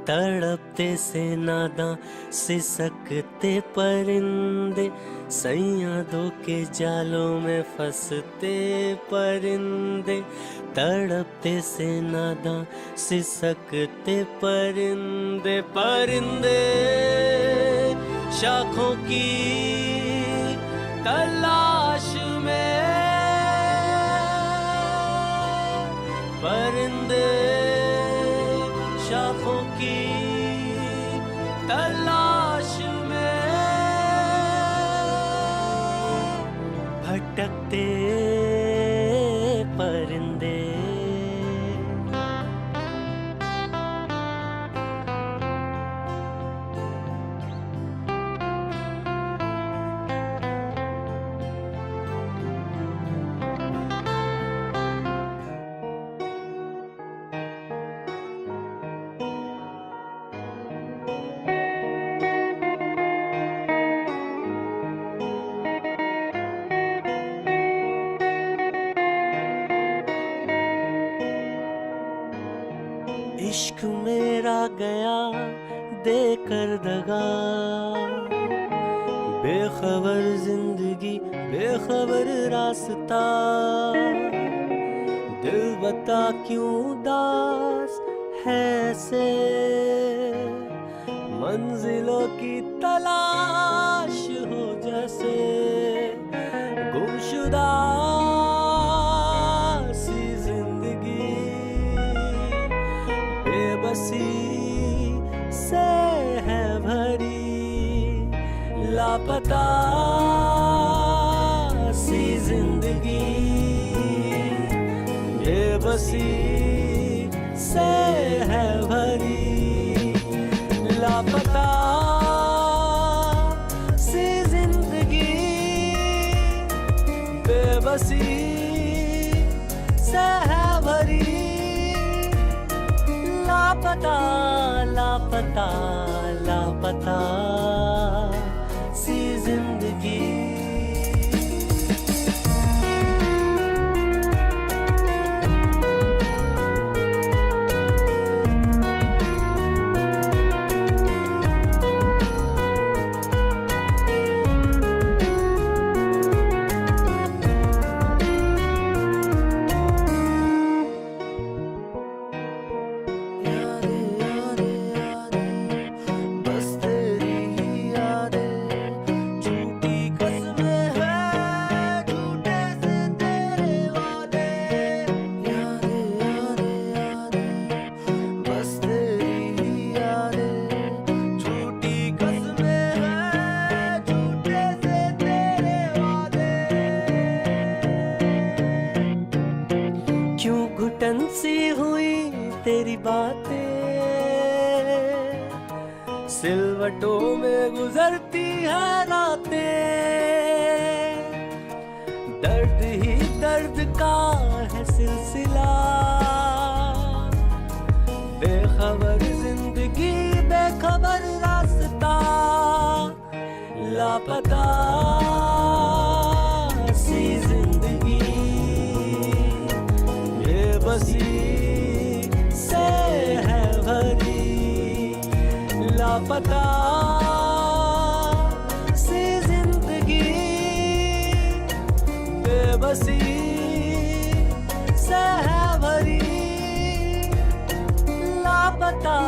तड़पते से नादां सिसकते परिंदे, सैयादों के जालों में फंसते परिंदे, तड़पते से नादां सिसकते परिंदे, परिंदे शाखों की तलाश में, परिंदे शाखों की तलाश में, भटकते परिंदे। इश्क मेरा गया देकर दगा, बेखबर जिंदगी बेखबर रास्ता, दिल बता क्यों उदास है से, मंजिलों की तलाश हो जैसे, गुमशुदा सी जिंदगी, बेबसी से है भरी, लापता सी जिंदगी, बेबसी से है भरी, लापता सी जिंदगी, बेबसी से है भरी, लापता लापता लापता सी जिंदगी। बस तेरी ही यादें तेरी बातें सिलवटों में गुजरती है रातें, दर्द ही दर्द का है सिलसिला, बेखबर जिंदगी बेखबर रास्ता, लापता सी जिंदगी बेबसी से है भरी, लापता सी जिंदगी बेबसी से है भरी, लापता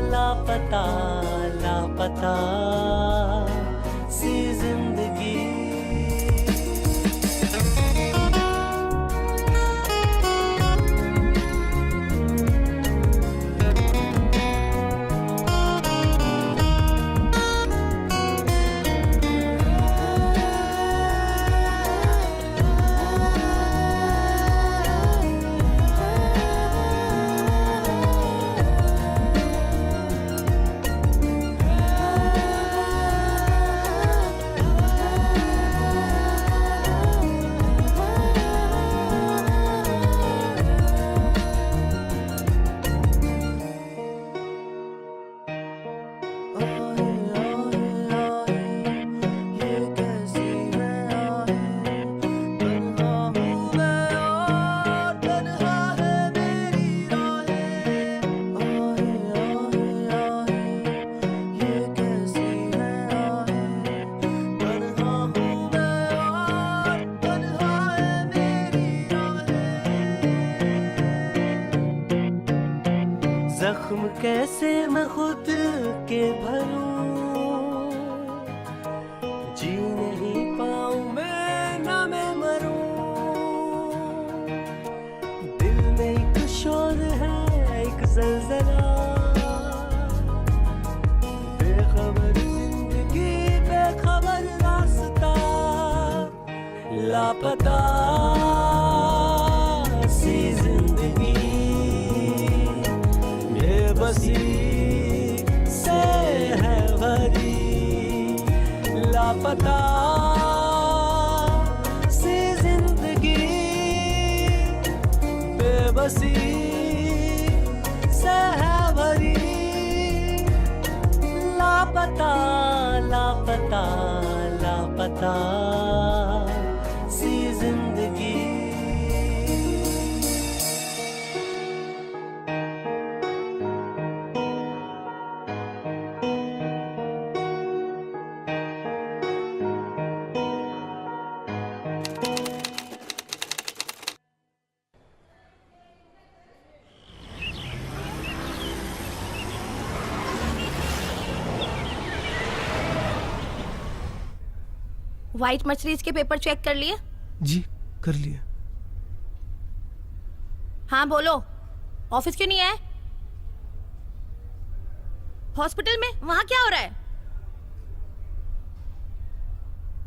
लापता लापता सी जिंदगी। जख्म कैसे मैं खुद के भरूं, जी नहीं पाऊं मैं ना मैं मरूं, दिल में एक शोर है एक जलजला, बेखबर जिंदगी बेखबर रास्ता, लापता सी जिंदगी बेबसी से है भरी, लापता सी जिंदगी बेबसी से है भरी, लापता लापता लापता सी जिंदगी।
व्हाइट मर्सिडीज के पेपर चेक कर लिए?
जी कर लिया।
हाँ बोलो, ऑफिस क्यों नहीं आए? हॉस्पिटल में वहां क्या हो रहा है?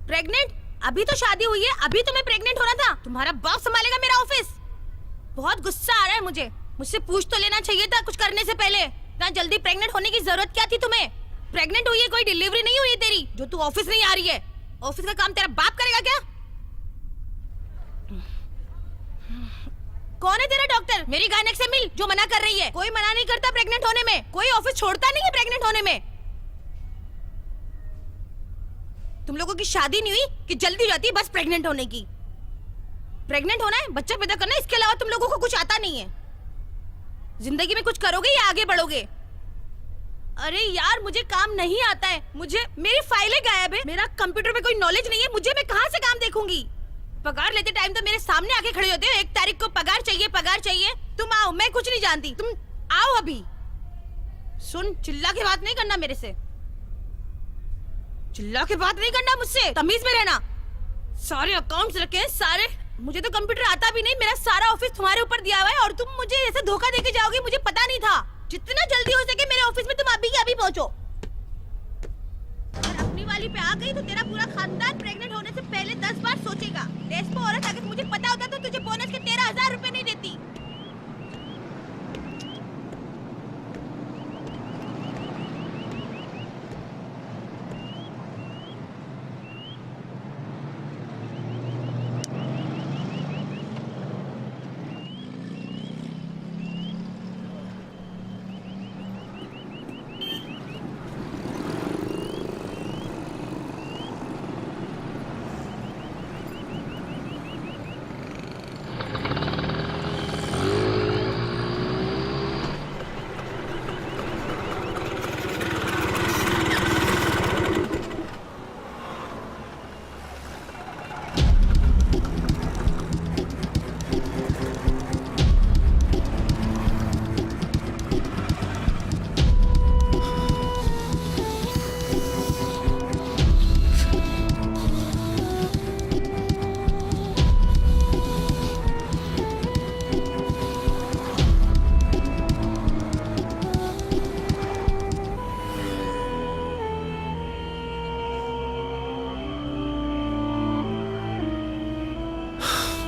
प्रेग्नेंट? अभी तो शादी हुई है, अभी तुम्हें प्रेग्नेंट होना था। तुम्हारा बाप संभालेगा मेरा ऑफिस। बहुत गुस्सा आ रहा है मुझे। मुझसे पूछ तो लेना चाहिए था कुछ करने से पहले। इतना जल्दी प्रेग्नेंट होने की जरूरत क्या थी तुम्हें? प्रेग्नेंट हुई है, कोई डिलीवरी नहीं हुई है तेरी जो तू ऑफिस नहीं आ रही है। ऑफिस का काम तेरा बाप करेगा क्या? कौन है तेरा डॉक्टर? मेरी गायनेक से मिल जो मना कर रही है। कोई मना नहीं करता प्रेग्नेंट होने में, कोई ऑफिस छोड़ता नहीं है प्रेग्नेंट होने में। तुम लोगों की शादी नहीं हुई कि जल्दी हो जाती है बस प्रेग्नेंट होने की। प्रेग्नेंट होना है, बच्चा पैदा करना है, इसके अलावा तुम लोगों को कुछ आता नहीं है। जिंदगी में कुछ करोगे या आगे बढ़ोगे? अरे यार मुझे काम नहीं आता है, मुझे मेरी फाइलें गायब है, मेरा कंप्यूटर में कोई नॉलेज नहीं है, मुझे मैं कहाँ से काम देखूंगी? पगार लेते टाइम तो मेरे सामने आके खड़े होते हो, 1 तारीख को पगार चाहिए पगार चाहिए। तुम आओ, मैं कुछ नहीं जानती, तुम आओ अभी। सुन, चिल्ला के बात नहीं करना मेरे से, चिल्ला के बात नहीं करना मुझसे, तमीज में रहना। सारे अकाउंट्स रखे हैं सारे, मुझे तो कंप्यूटर आता भी नहीं, मेरा सारा ऑफिस तुम्हारे ऊपर दिया हुआ है और तुम मुझे ऐसे धोखा देके जाओगे, मुझे पता नहीं था। जितना जल्दी हो सके मेरे ऑफिस में तुम अभी के अभी पहुंचो। अगर अपनी वाली पे आ गई तो तेरा पूरा खानदान प्रेग्नेंट होने से पहले 10 बार सोचेगा। डेस्पो औरत, अगर मुझे पता होता तो तुझे बोनस के 13,000 रुपए नहीं देती।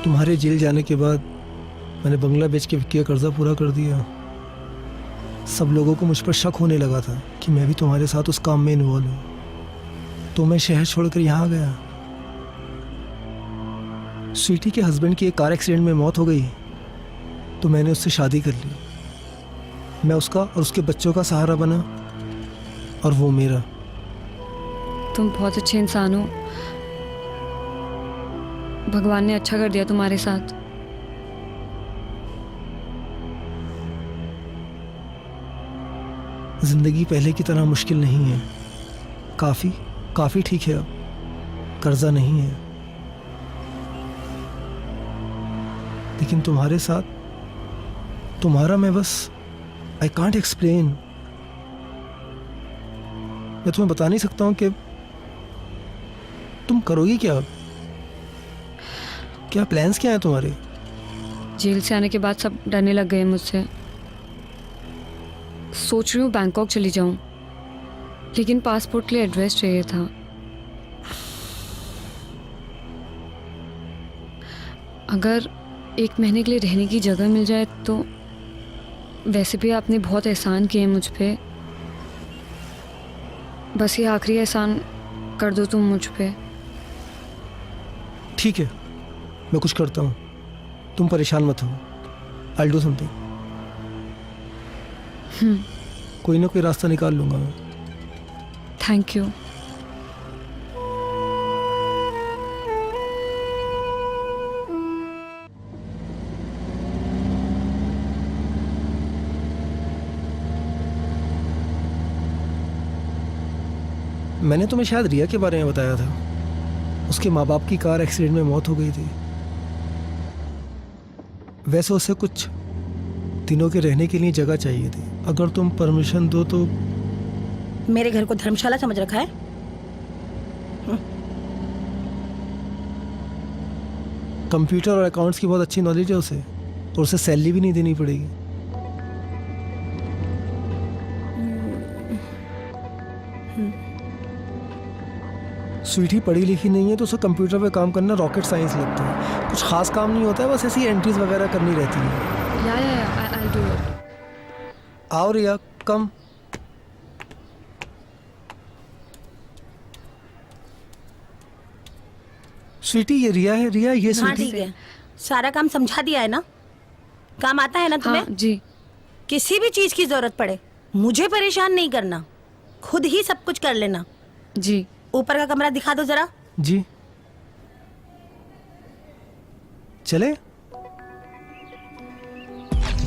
तुम्हारे जेल जाने के बाद मैंने बंगला बेच के विक्की का कर्जा पूरा कर दिया। सब लोगों को मुझ पर शक होने लगा था कि मैं भी तुम्हारे साथ उस काम में इन्वॉल्व हूँ, तो मैं शहर छोड़कर यहाँ आ गया। स्वीटी के हस्बैंड की एक कार एक्सीडेंट में मौत हो गई, तो मैंने उससे शादी कर ली। मैं उसका और उसके बच्चों का सहारा बना, और वो मेरा।
तुम बहुत अच्छे इंसान हो, भगवान ने अच्छा कर दिया तुम्हारे साथ।
जिंदगी पहले की तरह मुश्किल नहीं है, काफी काफी ठीक है अब, कर्जा नहीं है। लेकिन तुम्हारे साथ, तुम्हारा मैं बस आई कांट एक्सप्लेन। मैं तुम्हें बता नहीं सकता हूं कि तुम करोगी क्या, क्या प्लान्स क्या हैं तुम्हारे।
जेल से आने के बाद सब डरने लग गए मुझसे। सोच रही हूँ बैंकॉक चली जाऊँ, लेकिन पासपोर्ट के लिए एड्रेस चाहिए था। अगर 1 महीने के लिए रहने की जगह मिल जाए तो। वैसे भी आपने बहुत एहसान किए मुझ पे, बस ये आखिरी एहसान कर दो तुम मुझ पे।
ठीक है, मैं कुछ करता हूँ, तुम परेशान मत हो। I do something. कोई ना कोई रास्ता निकाल लूंगा मैं।
Thank you.
मैंने तुम्हें शायद रिया के बारे में बताया था। उसके माँ बाप की कार एक्सीडेंट में मौत हो गई थी। वैसे उसे कुछ दिनों के रहने के लिए जगह चाहिए थी। अगर तुम परमिशन दो तो।
मेरे घर को धर्मशाला समझ रखा है?
कंप्यूटर और अकाउंट्स की बहुत अच्छी नॉलेज है उसे, और उसे सैलरी भी नहीं देनी पड़ेगी। स्वीटी पढ़ी लिखी नहीं है, तो उसे कंप्यूटर पे काम करना रॉकेट साइंस लगता है। कुछ खास काम नहीं होता है, बस ऐसी एंट्रीज वगैरह करनी रहती है।
I'll do it.
आओ रिया, कम। स्वीटी ये रिया है। रिया ये
हाँ
स्वीटी।
ठीक है, सारा काम समझा दिया है ना? काम आता है ना तुम्हें?
हाँ जी।
किसी भी चीज की जरूरत पड़े मुझे परेशान नहीं करना, खुद ही सब कुछ कर लेना।
जी।
ऊपर का कमरा दिखा दो जरा।
जी चले।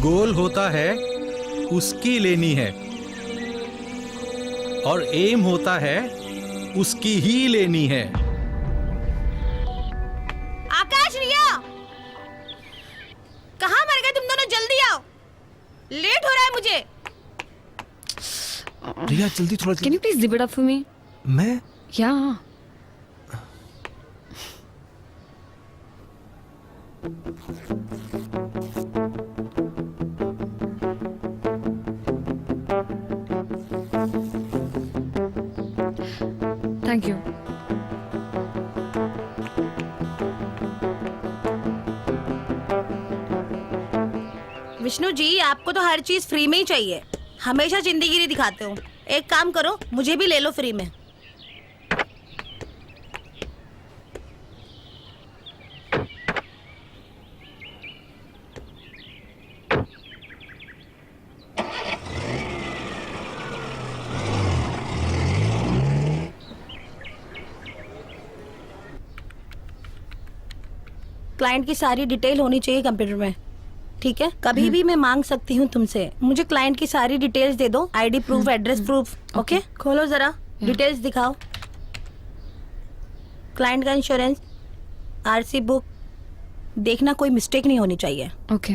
गोल होता है उसकी लेनी है, और एम होता है उसकी ही लेनी है।
आकाश, रिया, कहाँ मर गए तुम दोनों? जल्दी आओ, लेट हो रहा है मुझे।
रिया जल्दी, थोड़ा
Can you please zip it up for me?
मैं?
Yeah. Thank you.
Vishnu ji, आपको तो हर चीज फ्री में ही चाहिए, हमेशा जिंदगी दिखाते हो। एक काम करो, मुझे भी ले लो फ्री में। क्लाइंट की सारी डिटेल होनी चाहिए कंप्यूटर में, ठीक है? कभी भी मैं मांग सकती हूँ तुमसे। मुझे क्लाइंट की सारी डिटेल्स दे दो, ID proof, address proof. Okay, खोलो जरा, डिटेल्स दिखाओ। क्लाइंट का इंश्योरेंस, आरसी बुक, देखना कोई मिस्टेक नहीं होनी चाहिए।
ओके।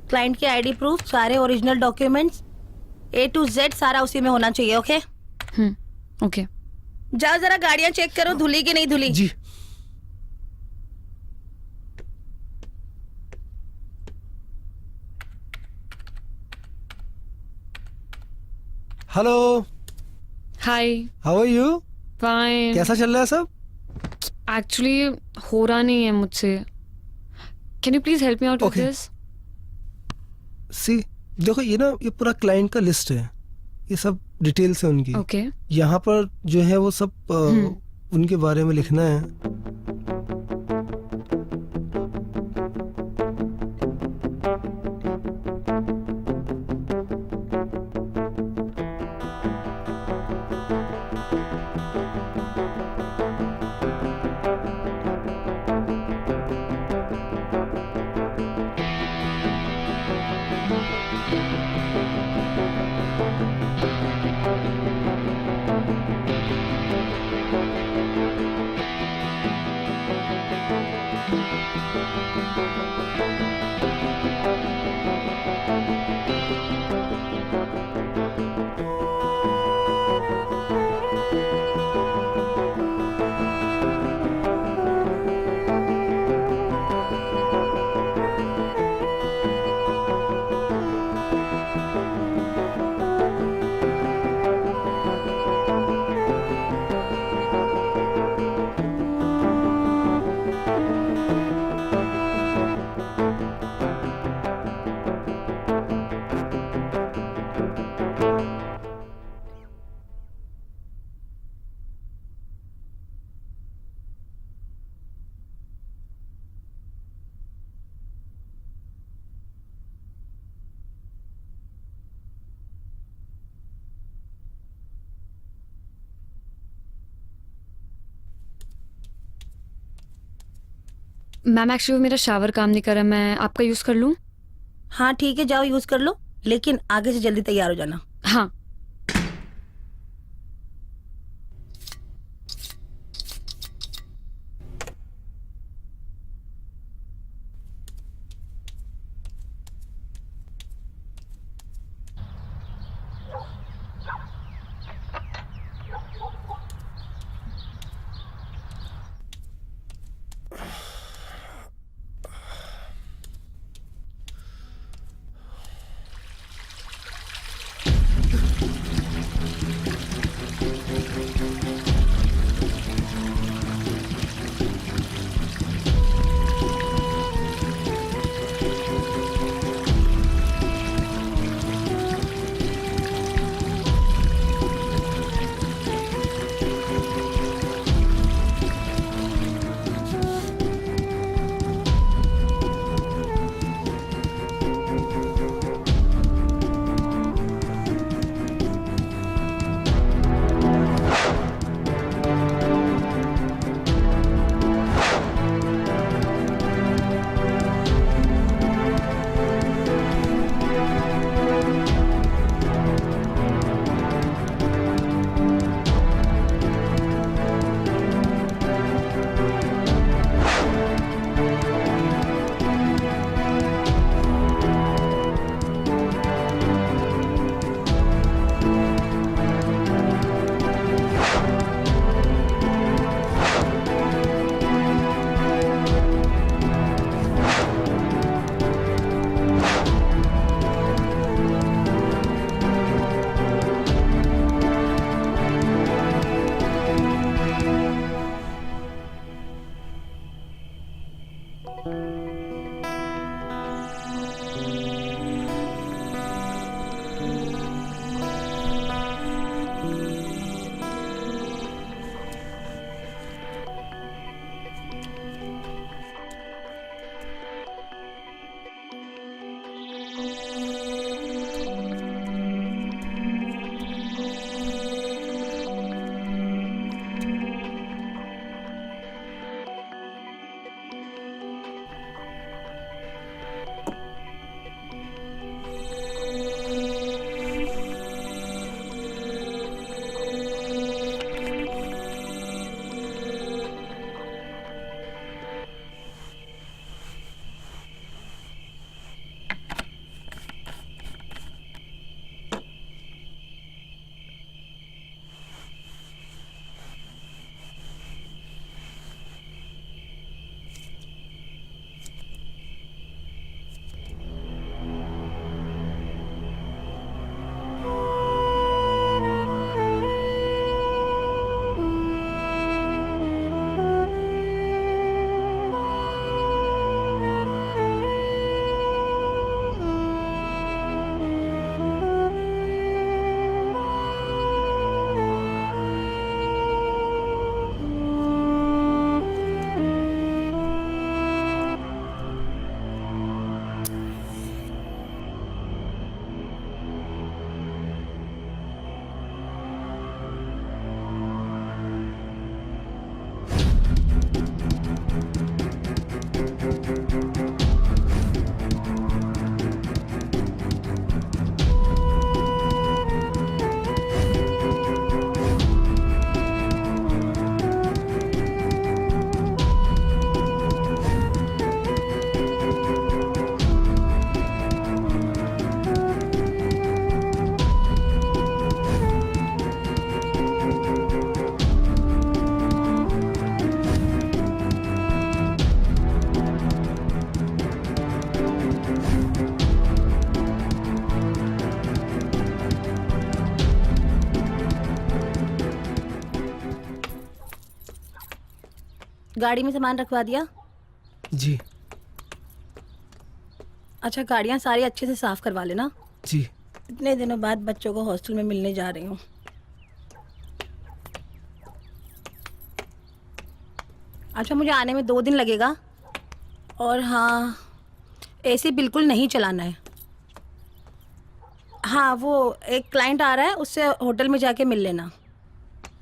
क्लाइंट की आईडी प्रूफ, सारे original documents, A to Z सारा उसी में होना चाहिए। Okay
okay.
जाओ जरा गाड़ियां चेक करो, धुली की नहीं धुली।
जी। Hello.
Hi.
How are you?
Fine.
कैसा चल रहा है सब?
एक्चुअली हो रहा नहीं है मुझसे. Can you please help me out with
Okay.
This?
See देखो ये ना ये पूरा क्लाइंट का लिस्ट है, ये सब डिटेल्स है उनकी.
ओके.
यहाँ पर जो है वो सब उनके बारे में लिखना है.
मैम एक्चुअली मेरा शावर काम नहीं कर रहा, मैं आपका यूज कर लूँ?
हाँ ठीक है, जाओ यूज कर लो, लेकिन आगे से जल्दी तैयार हो जाना.
हाँ.
गाड़ी में सामान रखवा दिया?
जी
अच्छा, गाड़ियाँ सारी अच्छे से साफ करवा लेना।
जी।
इतने दिनों बाद बच्चों को हॉस्टल में मिलने जा रही हूँ। अच्छा, मुझे आने में 2 दिन लगेगा। और हाँ, एसी बिल्कुल नहीं चलाना है। हाँ, वो एक क्लाइंट आ रहा है, उससे होटल में जाके मिल लेना,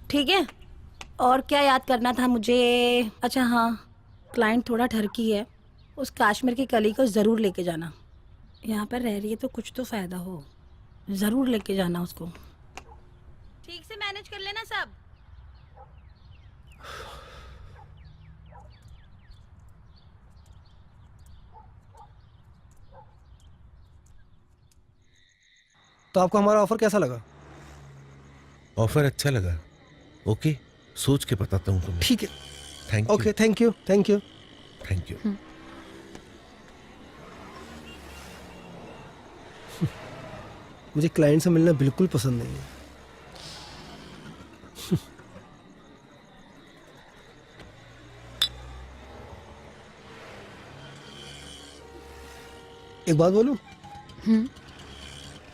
ठीक है? और क्या याद करना था मुझे? अच्छा हाँ, क्लाइंट थोड़ा ठरकी है, उस काश्मीर की कली को ज़रूर लेके जाना। यहाँ पर रह रही है तो कुछ तो फ़ायदा हो, ज़रूर लेके जाना उसको। ठीक से मैनेज कर लेना सब।
तो आपको हमारा ऑफर कैसा लगा?
ऑफर अच्छा लगा। ओके, सोच के बताता हूँ तुम्हें।
ठीक है।
Thank you.
Okay, thank you thank you
thank you.
मुझे क्लाइंट से मिलना बिल्कुल पसंद नहीं है। एक बात बोलूं?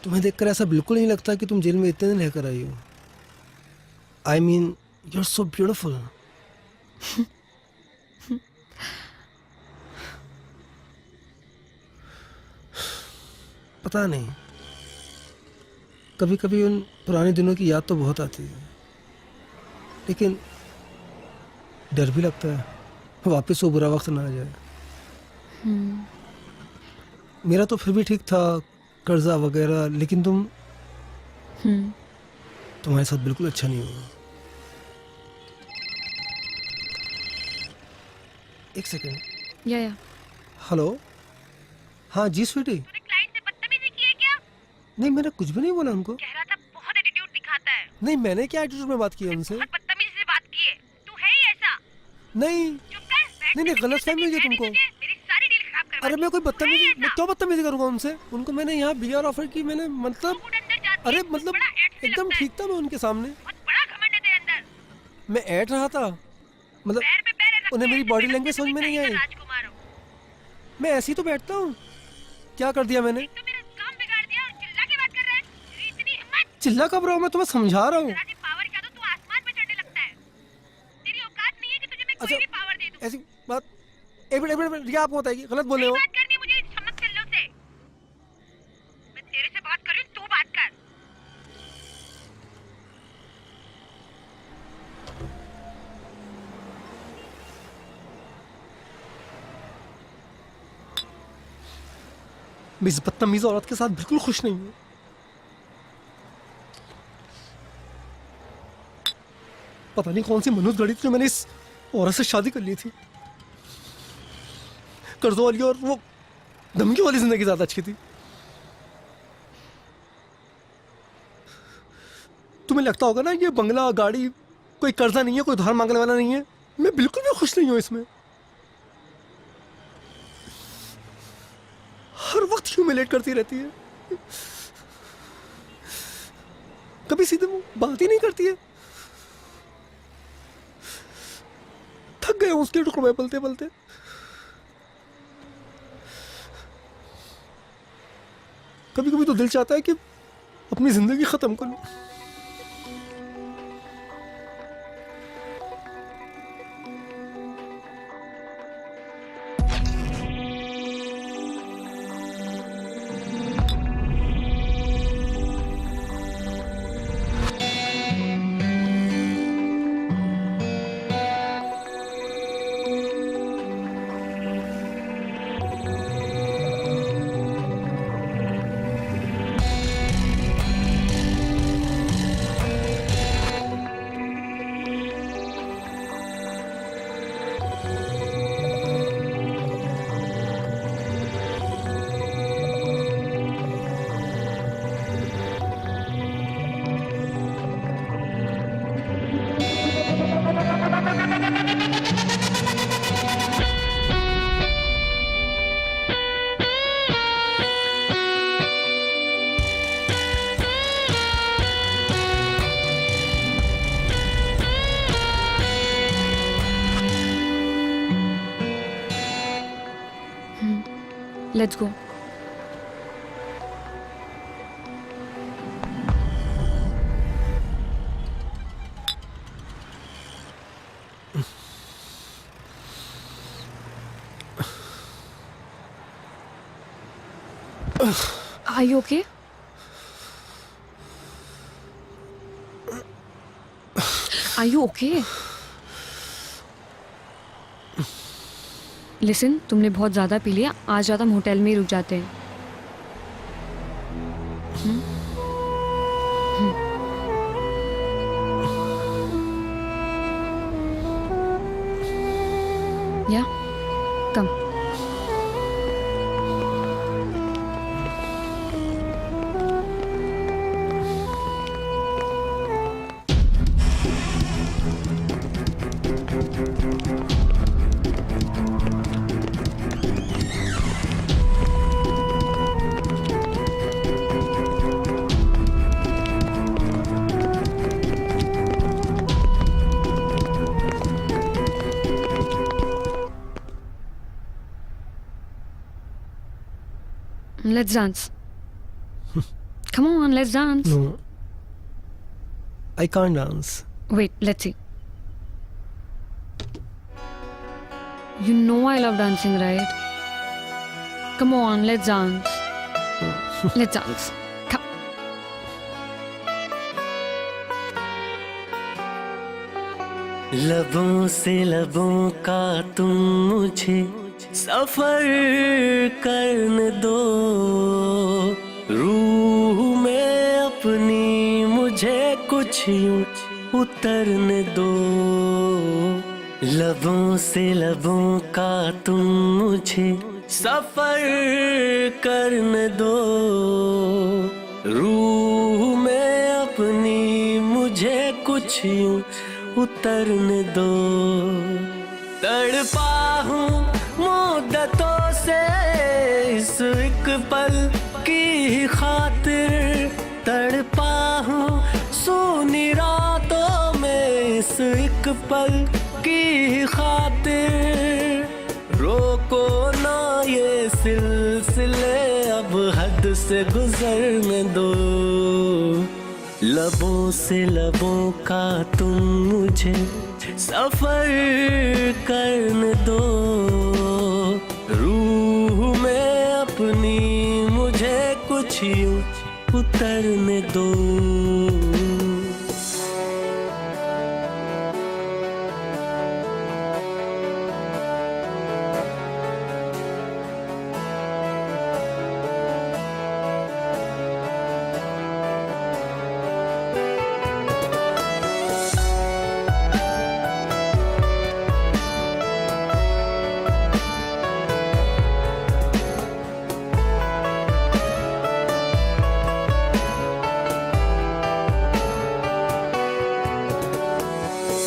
तुम्हें देखकर ऐसा बिल्कुल नहीं लगता कि तुम जेल में इतने दिन रहकर आई हो। I mean, you are so beautiful. पता नहीं, कभी कभी उन पुराने दिनों की याद तो बहुत आती है, लेकिन डर भी लगता है वापस वो बुरा वक्त ना आ जाए। मेरा तो फिर भी ठीक था, कर्जा वगैरह, लेकिन तुम्हारे साथ बिल्कुल अच्छा नहीं हुआ। एक सेकंड।
या
हेलो। हाँ जी स्वीटी।
क्लाइंट से बदतमीजी की है क्या?
नहीं, मैंने कुछ भी नहीं बोला उनको।
कह रहा था बहुत एटीट्यूड दिखाता है।
नहीं, मैंने क्या एटीट्यूड में बात की है उनसे?
बहुत बदतमीजी से बात की है। तू है ही ऐसा।
नहीं नहीं, गलत फहमी हुई है तुमको।
मेरी सारी डील खराब करवा
अरे मैं कोई बदतमीजी, मैं क्यों बदतमीजी करूंगा उनसे? उनको मैंने यहाँ बीआर ऑफर की, मैंने मतलब, अरे मतलब एकदम ठीक था मैं उनके सामने।
बड़ा घमंड है तेरे अंदर।
मैं ऐड रहा था, मतलब उन्हें मेरी बॉडी लैंग्वेज समझ में नहीं आई।
राजकुमार हो।
मैं ऐसे ही तो बैठता हूँ। क्या कर दिया मैंने?
तो मेरा काम बिगाड़ दिया और चिल्ला के बात कर रहा है। तेरी इतनी हिम्मत।
चिल्ला कब रहा हूँ? मैं तुम्हें समझा रहा हूँ।
पावर क्या, तो तू आसमान पे चढ़ने लगता है। तेरी औकात नहीं है कि तुझे मैं
अच्छा,
कोई भी पावर दे दूं।
ऐसी बात, एक मिनट, रिया आप बताइए, गलत बोल रहे हो।
बात करनी है मुझे समझ कर लो से। मैं तेरे से बात कर रही हूँ, तू बात कर।
मैं इस बदतमीज औरत के साथ बिल्कुल खुश नहीं हूँ। पता नहीं कौन सी मनहूस घड़ी थी जो मैंने इस औरत से शादी कर ली थी। कर्जों वाली और वो धमकी वाली जिंदगी ज्यादा अच्छी थी। तुम्हें लगता होगा ना ये बंगला गाड़ी कोई कर्जा नहीं है, कोई उधार मांगने वाला नहीं है। मैं बिल्कुल भी खुश नहीं हूं इसमें। हर वक्त ह्यूमिलेट करती रहती है, कभी सीधे बात ही नहीं करती है। थक गए हूं उसके टुकड़ों में पलते पलते। कभी कभी तो दिल चाहता है कि अपनी जिंदगी खत्म कर लूं।
Let's go. Are you okay? Are you okay? Listen, तुमने बहुत ज़्यादा पी लिया. आज रात हम होटल में ही रुक जाते हैं. Yeah? Come. Let's dance. Come on, let's dance.
No. I can't dance.
Wait, let's see. You know I love dancing, right? Come on, let's dance. Let's dance. Come.
लबों से लबों का तुम मुझे सफर करने दो, रूह में अपनी मुझे कुछ यूं उतरने दो. लबों से लबों का तुम मुझे सफर करने दो, रूह में अपनी मुझे कुछ यूं उतरने दो. तड़पा हूँ मुद्दतों से इस एक पल की खातिर, तड़पा हूँ सूनी रातों में इस एक पल की खातिर. रोको ना ये सिलसिले अब हद से गुजरने दो. लबों से लबों का तुम मुझे सफर करने दो, रूह में अपनी मुझे कुछ यूं उतरने दो.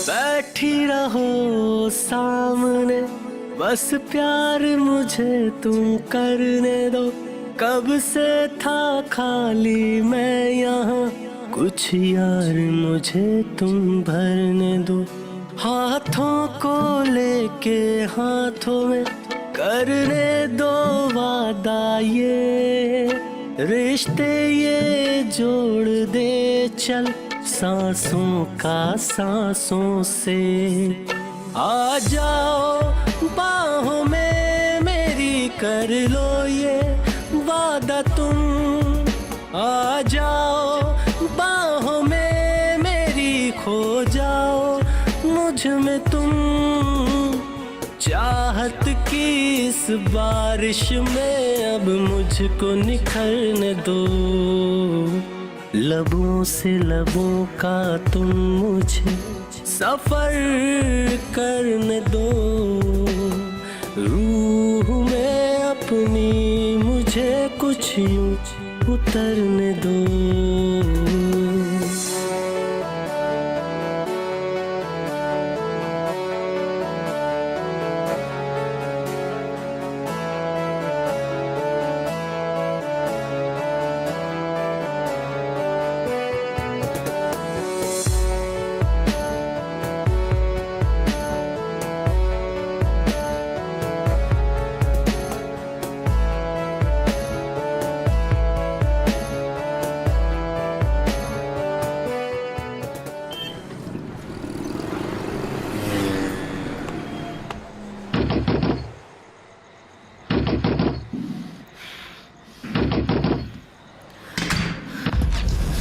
बैठी रहो सामने, बस प्यार मुझे तुम करने दो. कब से था खाली मैं यहाँ, कुछ यार मुझे तुम भरने दो. हाथों को लेके हाथों में करने दो वादा, ये रिश्ते ये जोड़ दे चल सांसों का सांसों से. आ जाओ बाहों में मेरी, कर लो ये वादा तुम. आ जाओ बाहों में मेरी, खो जाओ मुझ में तुम. चाहत की इस बारिश में अब मुझको निखरने दो. लबों से लबों का तुम मुझे सफर करने दो, रूह में अपनी मुझे कुछ यूं उतरने दो.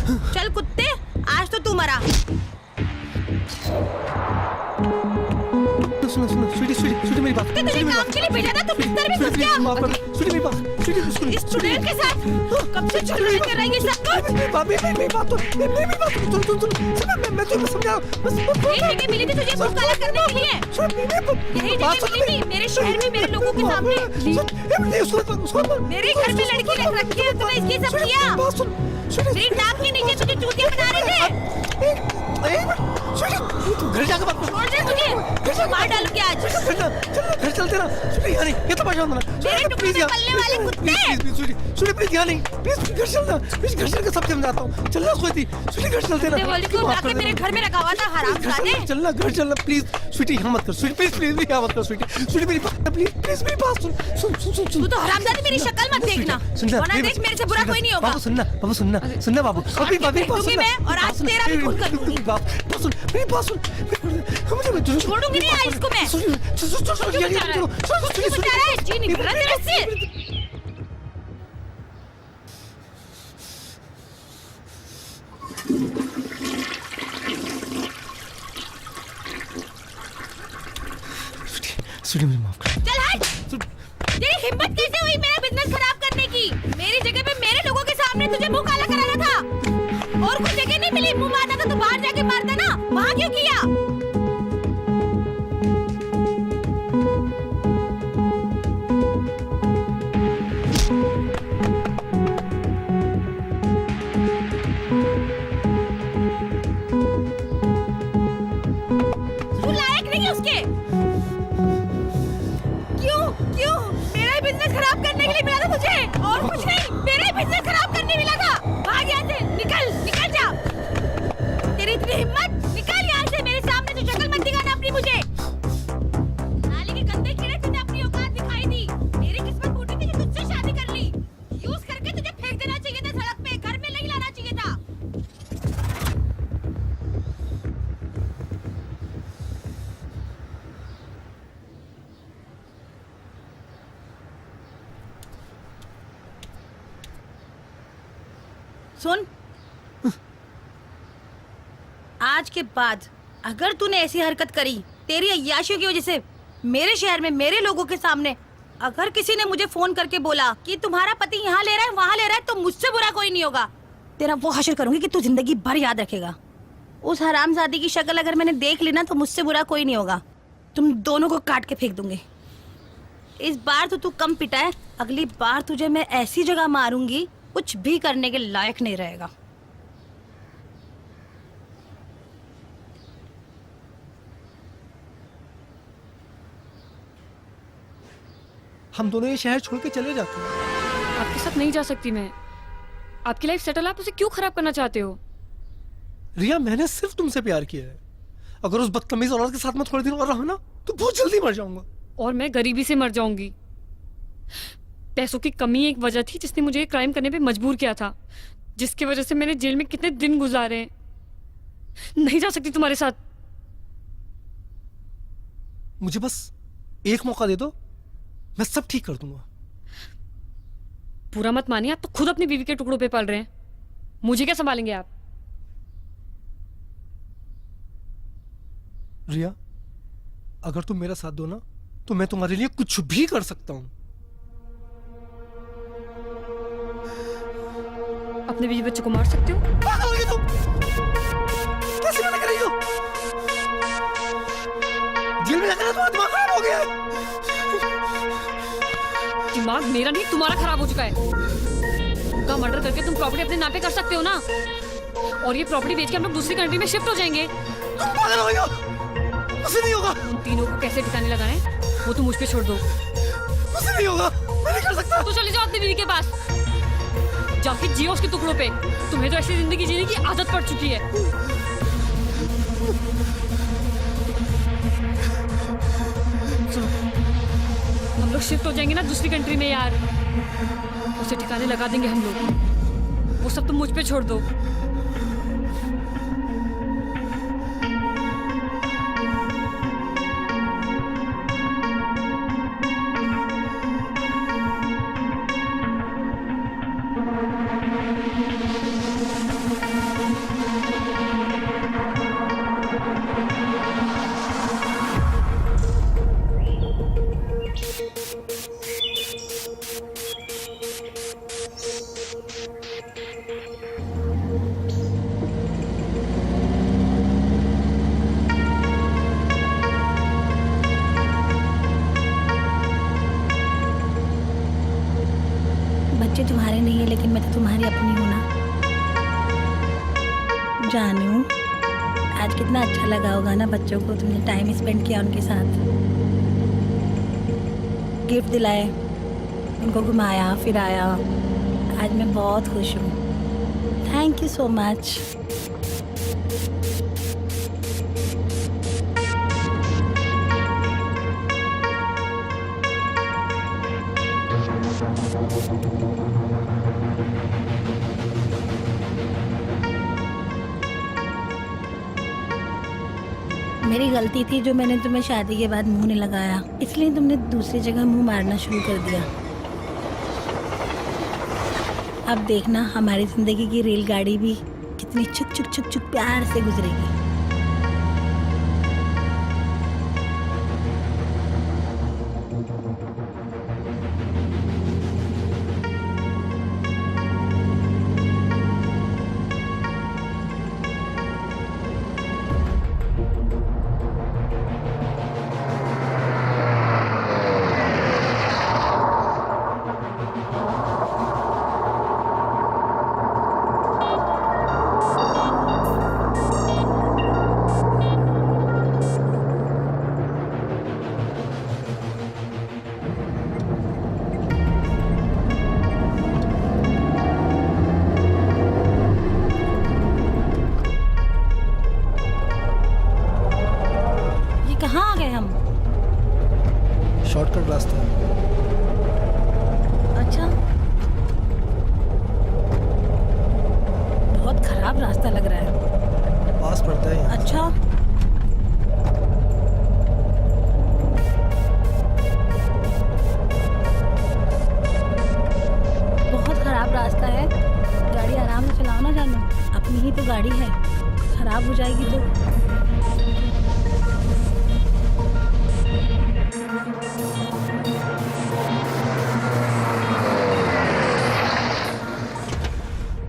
चल कुत्ते, आज तो तू मरा।
सुनो सुनो स्वीटी स्वीटी स्वीटी मेरी बात।
तुझे काम के लिए भेजा था, तू बिस्तर में घुस गया।
माफ कर स्वीटी मेरी बात। स्वीटी सुनो।
इस स्टूडेंट के साथ कब से चल कर रही है सब कुछ।
मेरी बात तो मेरी बात सुन मैं तुम्हें समझा।
यही जगह मिली थी तुझे मुंह काला करने के लिए। यही जगह मिली थी मेरे शहर में मेरे लोगों के सामने। मेरे घर में लड़की रख रखी है, तूने इसकी सब किया। मेरी टांग के नीचे तुझे चूतिया बना रहे थे।
घर जाकर बात
छोड़ दे मुझे, मार डाल के आज।
घर चलते ना स्वीटी यानी ये तो परेशान होना।
मेरे टुकड़े में पलने वाले कुत्ते।
स्वीटी प्लीज यहाँ नहीं, प्लीज घर चलना, प्लीज घर चल के सब समझाता हूँ। चलना स्वीटी, स्वीटी घर चलते ना।
दिवाली को लाके मेरे घर में रखा हुआ था हरामजादे।
चलना घर चलना प्लीज स्वीटी, यहाँ मत कर स्वीटी, प्लीज प्लीज यहाँ मत कर स्वीटी। स्वीटी मेरी बात प्लीज प्लीज मेरी बात सुन।
तू तो हरामजादी, मेरी शक्ल मत देखना, वरना देख मेरे से बुरा कोई नहीं होगा।
बाबू सुनना बाबू।
अभी मैं और आज तेरा भी खून कर दूंगी।
मेरी बात सुन।
छोड़ूंगी नहीं आज इसको मैं। जी निकल रहा तेरे से।
स्वीटी मुझे माफ कर।
चल हट। तेरी हिम्मत कैसे हुई मेरा बिजनेस खराब करने की? मेरी जगह पे मेरे लोगों के सामने तुझे मुंह काला कराना था। और कुछ जगह नहीं मिली मुंह मारना था तो बाहर जाके मारता ना, वहां क्यों किया? तू लायक नहीं है उसके। क्यों मेरा ही बिजनेस खराब करने के लिए मिला था तुझे, और कुछ नहीं। मेरा ही बिजनेस खराब करने मिला था। भाग यहाँ से, निकल जा। तेरी इतनी हिम्मत, निकल यहाँ से। मेरे सामने तो शक्ल मत दिखाना अपनी मुझे। नाली के गंदे कीड़े, तूने अपनी औकात दिखाई दी। मेरी किस्मत फूटी थी कि तुझसे शादी कर ली। यूज करके तुझे फेंक देना चाहिए था सड़क पे, घर में नहीं लाना चाहिए था। सुन, आज के बाद अगर तूने ऐसी हरकत करी तेरी अय्याशियों की वजह से मेरे शहर में मेरे लोगों के सामने, अगर किसी ने मुझे फोन करके बोला कि तुम्हारा पति यहाँ ले रहा है वहाँ ले रहा है, तो मुझसे बुरा कोई नहीं होगा। तेरा वो हश्र करूंगी कि तू जिंदगी भर याद रखेगा। उस हरामजादी की शक्ल अगर मैंने देख ली ना, तो मुझसे बुरा कोई नहीं होगा। तुम दोनों को काट के फेंक दूंगी। इस बार तो तू कम पिटा है, अगली बार तुझे मैं ऐसी जगह मारूंगी कुछ भी करने के लायक नहीं रहेगा।
हम दोनों ये शहर छोड़ के चले जाते हैं।
आपके साथ नहीं जा सकती मैं। आपकी लाइफ सेटल, आप उसे क्यों खराब करना चाहते हो?
रिया, मैंने सिर्फ तुमसे प्यार किया है। अगर उस बदतमीज औरत के साथ मैं थोड़े दिन और रहा ना, तो बहुत जल्दी मर जाऊंगा।
और मैं गरीबी से मर जाऊंगी। पैसों की कमी एक वजह थी जिसने मुझे क्राइम करने पे मजबूर किया था, जिसकी वजह से मैंने जेल में कितने दिन गुजारे हैं। नहीं जा सकती तुम्हारे साथ।
मुझे बस एक मौका दे दो, मैं सब ठीक कर दूंगा।
पूरा मत मानिए, आप तो खुद अपनी बीवी के टुकड़ों पे पल रहे हैं। मुझे क्या संभालेंगे आप?
रिया, अगर तुम मेरा साथ दो ना, तो मैं तुम्हारे लिए कुछ भी कर सकता हूं।
अपने बीवी बच्चे को मार सकते हो?
तुम कैसे मना कर रही हो? जेल में जाकर तुम्हारा दिमाग खराब हो गया है।
दिमाग मेरा नहीं, तुम्हारा खराब हो चुका है। उनका मर्डर करके तुम प्रॉपर्टी अपने नाम पे कर सकते हो ना, और ये प्रॉपर्टी बेच के हम लोग दूसरी कंट्री में शिफ्ट हो जाएंगे।
तुम पागल हो गई हो? मुझसे नहीं होगा।
उन तीनों को कैसे ठिकाने लगाए वो तुम मुझ पे छोड़ दो।
मुझसे नहीं होगा, मैं नहीं कर सकता।
तो चले जाओ अपनी बीवी के पास, जाके जियो उसके टुकड़ों पे। तुम्हें तो ऐसी जिंदगी जीने की आदत पड़ चुकी है। हम लोग शिफ्ट हो जाएंगे ना दूसरी कंट्री में यार, उसे ठिकाने लगा देंगे हम लोग। वो सब तुम मुझ पे छोड़ दो।
तुम्हारी अपनी हूँ ना। जानू, आज कितना अच्छा लगा होगा ना बच्चों को, तुमने टाइम स्पेंड किया उनके साथ, गिफ्ट दिलाए, उनको घुमाया फिराया। आज मैं बहुत खुश हूँ। Thank you so much. मेरी गलती थी जो मैंने तुम्हें शादी के बाद मुंह नहीं लगाया, इसलिए तुमने दूसरी जगह मुंह मारना शुरू कर दिया। अब देखना हमारी जिंदगी की रेलगाड़ी भी कितनी चुक चुक चुक चुक प्यार से गुजरेगी। कहाँ आ गए हम?
शॉर्टकट रास्ता है।
अच्छा, बहुत खराब रास्ता लग रहा है।
पास पड़ता है यहाँ।
अच्छा, बहुत खराब रास्ता है। गाड़ी आराम से चलाओ ना जानू, अपनी ही तो गाड़ी है, खराब हो जाएगी तो।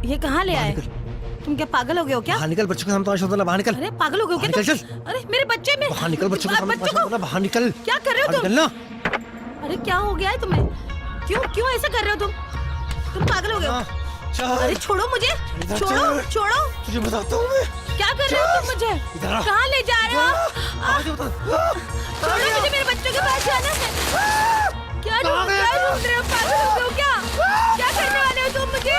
ये कहाँ ले आए? तुम क्या पागल हो गए हो क्या?
बाहर निकल, बच्चों के सामने तमाशा होता, बाहर निकल।
अरे पागल हो गए हो क्या?
निकल,
तुम? अरे मेरे बच्चे में
बाहर निकल, बच्चों के सामने तमाशा होता, बाहर निकल।
क्या कर रहे हो तुम?
निकलना।
अरे क्या हो गया है तुम्हें? क्यों क्यों ऐसा कर रहे हो तुम? तुम पागल हो गए हो? अरे छोड़ो मुझे, छोड़ो छोड़ो।
तुझे बताता हूँ मैं।
क्या कर रहे हो तुम मुझे? कहाँ ले जा रहे हो? छोड़ो मुझे, मेरे बच्चों के पास जाना है। क्या ढूंढ रहे हो? पागल हो गए हो क्या? क्या करने वाले हो तुम मुझे?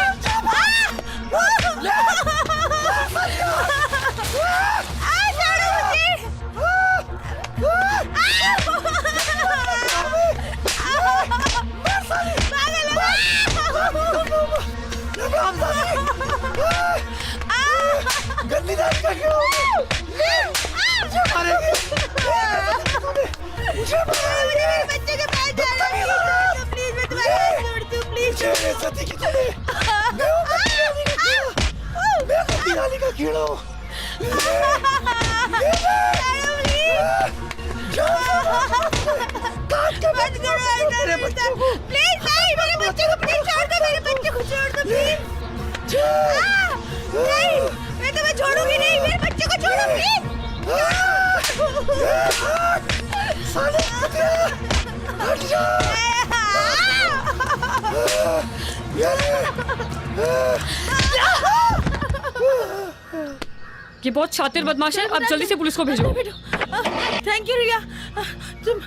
गंदी दाल का क्यों? मुझे मारेंगे। मुझे मारेंगे।
बच्चे के पास जा रहे हो? प्लीज मैं तुम्हारे हाथ जोड़ती हूँ, प्लीज।
सती की तुम्हें। मैं गंदी दाल का कीड़ा हूँ।
मत करो ऐसा बच्चों को। प्लीज नहीं, मेरे बच्चे को प्लीज छोड़ दो, मेरे बच्चे को छोड़ दो प्लीज। नहीं, मैं तुम्हें छोड़ूंगी नहीं, मेरे बच्चे को छोड़ो प्लीज।
हट जा।
ये बहुत शातिर बदमाश है, अब जल्दी से पुलिस को भेजो।
थैंक यू रिया, तुम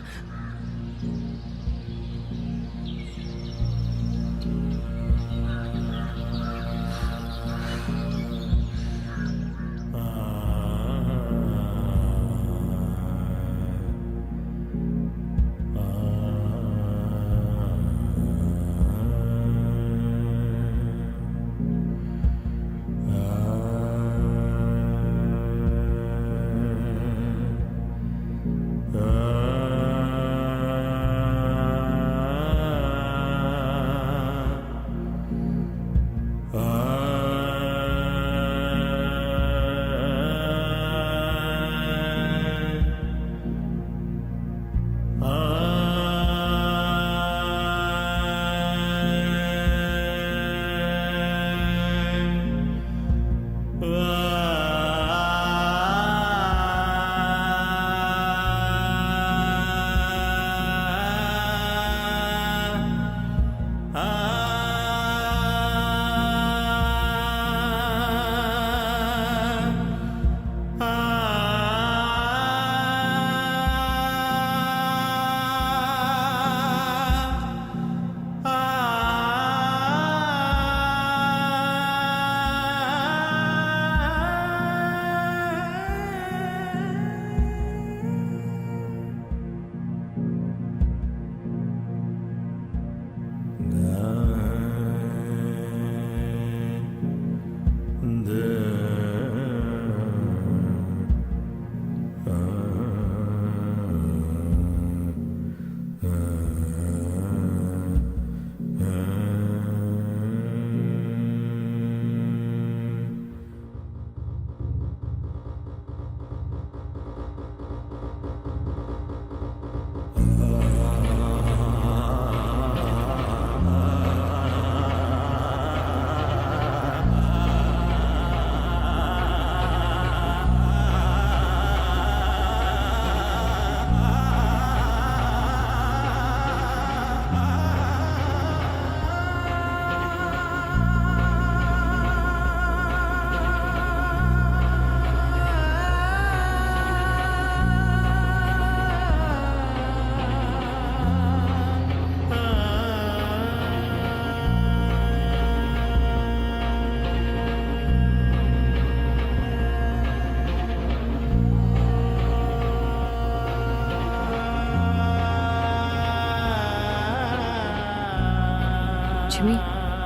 जिमी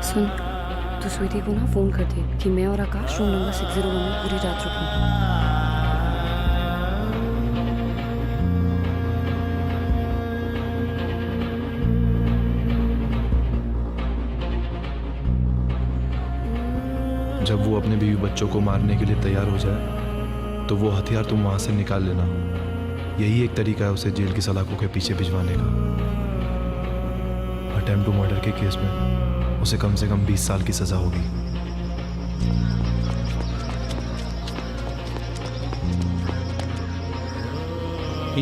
सुन, तू स्वीटी को ना फोन कर दे कि मैं और आकाश रूम नंबर 601 में पूरी रात रुकें।
जब वो अपने बीवी बच्चों को मारने के लिए तैयार हो जाए तो वो हथियार तुम वहां से निकाल लेना। यही एक तरीका है उसे जेल की सलाखों के पीछे भिजवाने का। अटेम्प्ट टू मर्डर के केस में उसे कम से कम 20 साल की सजा होगी।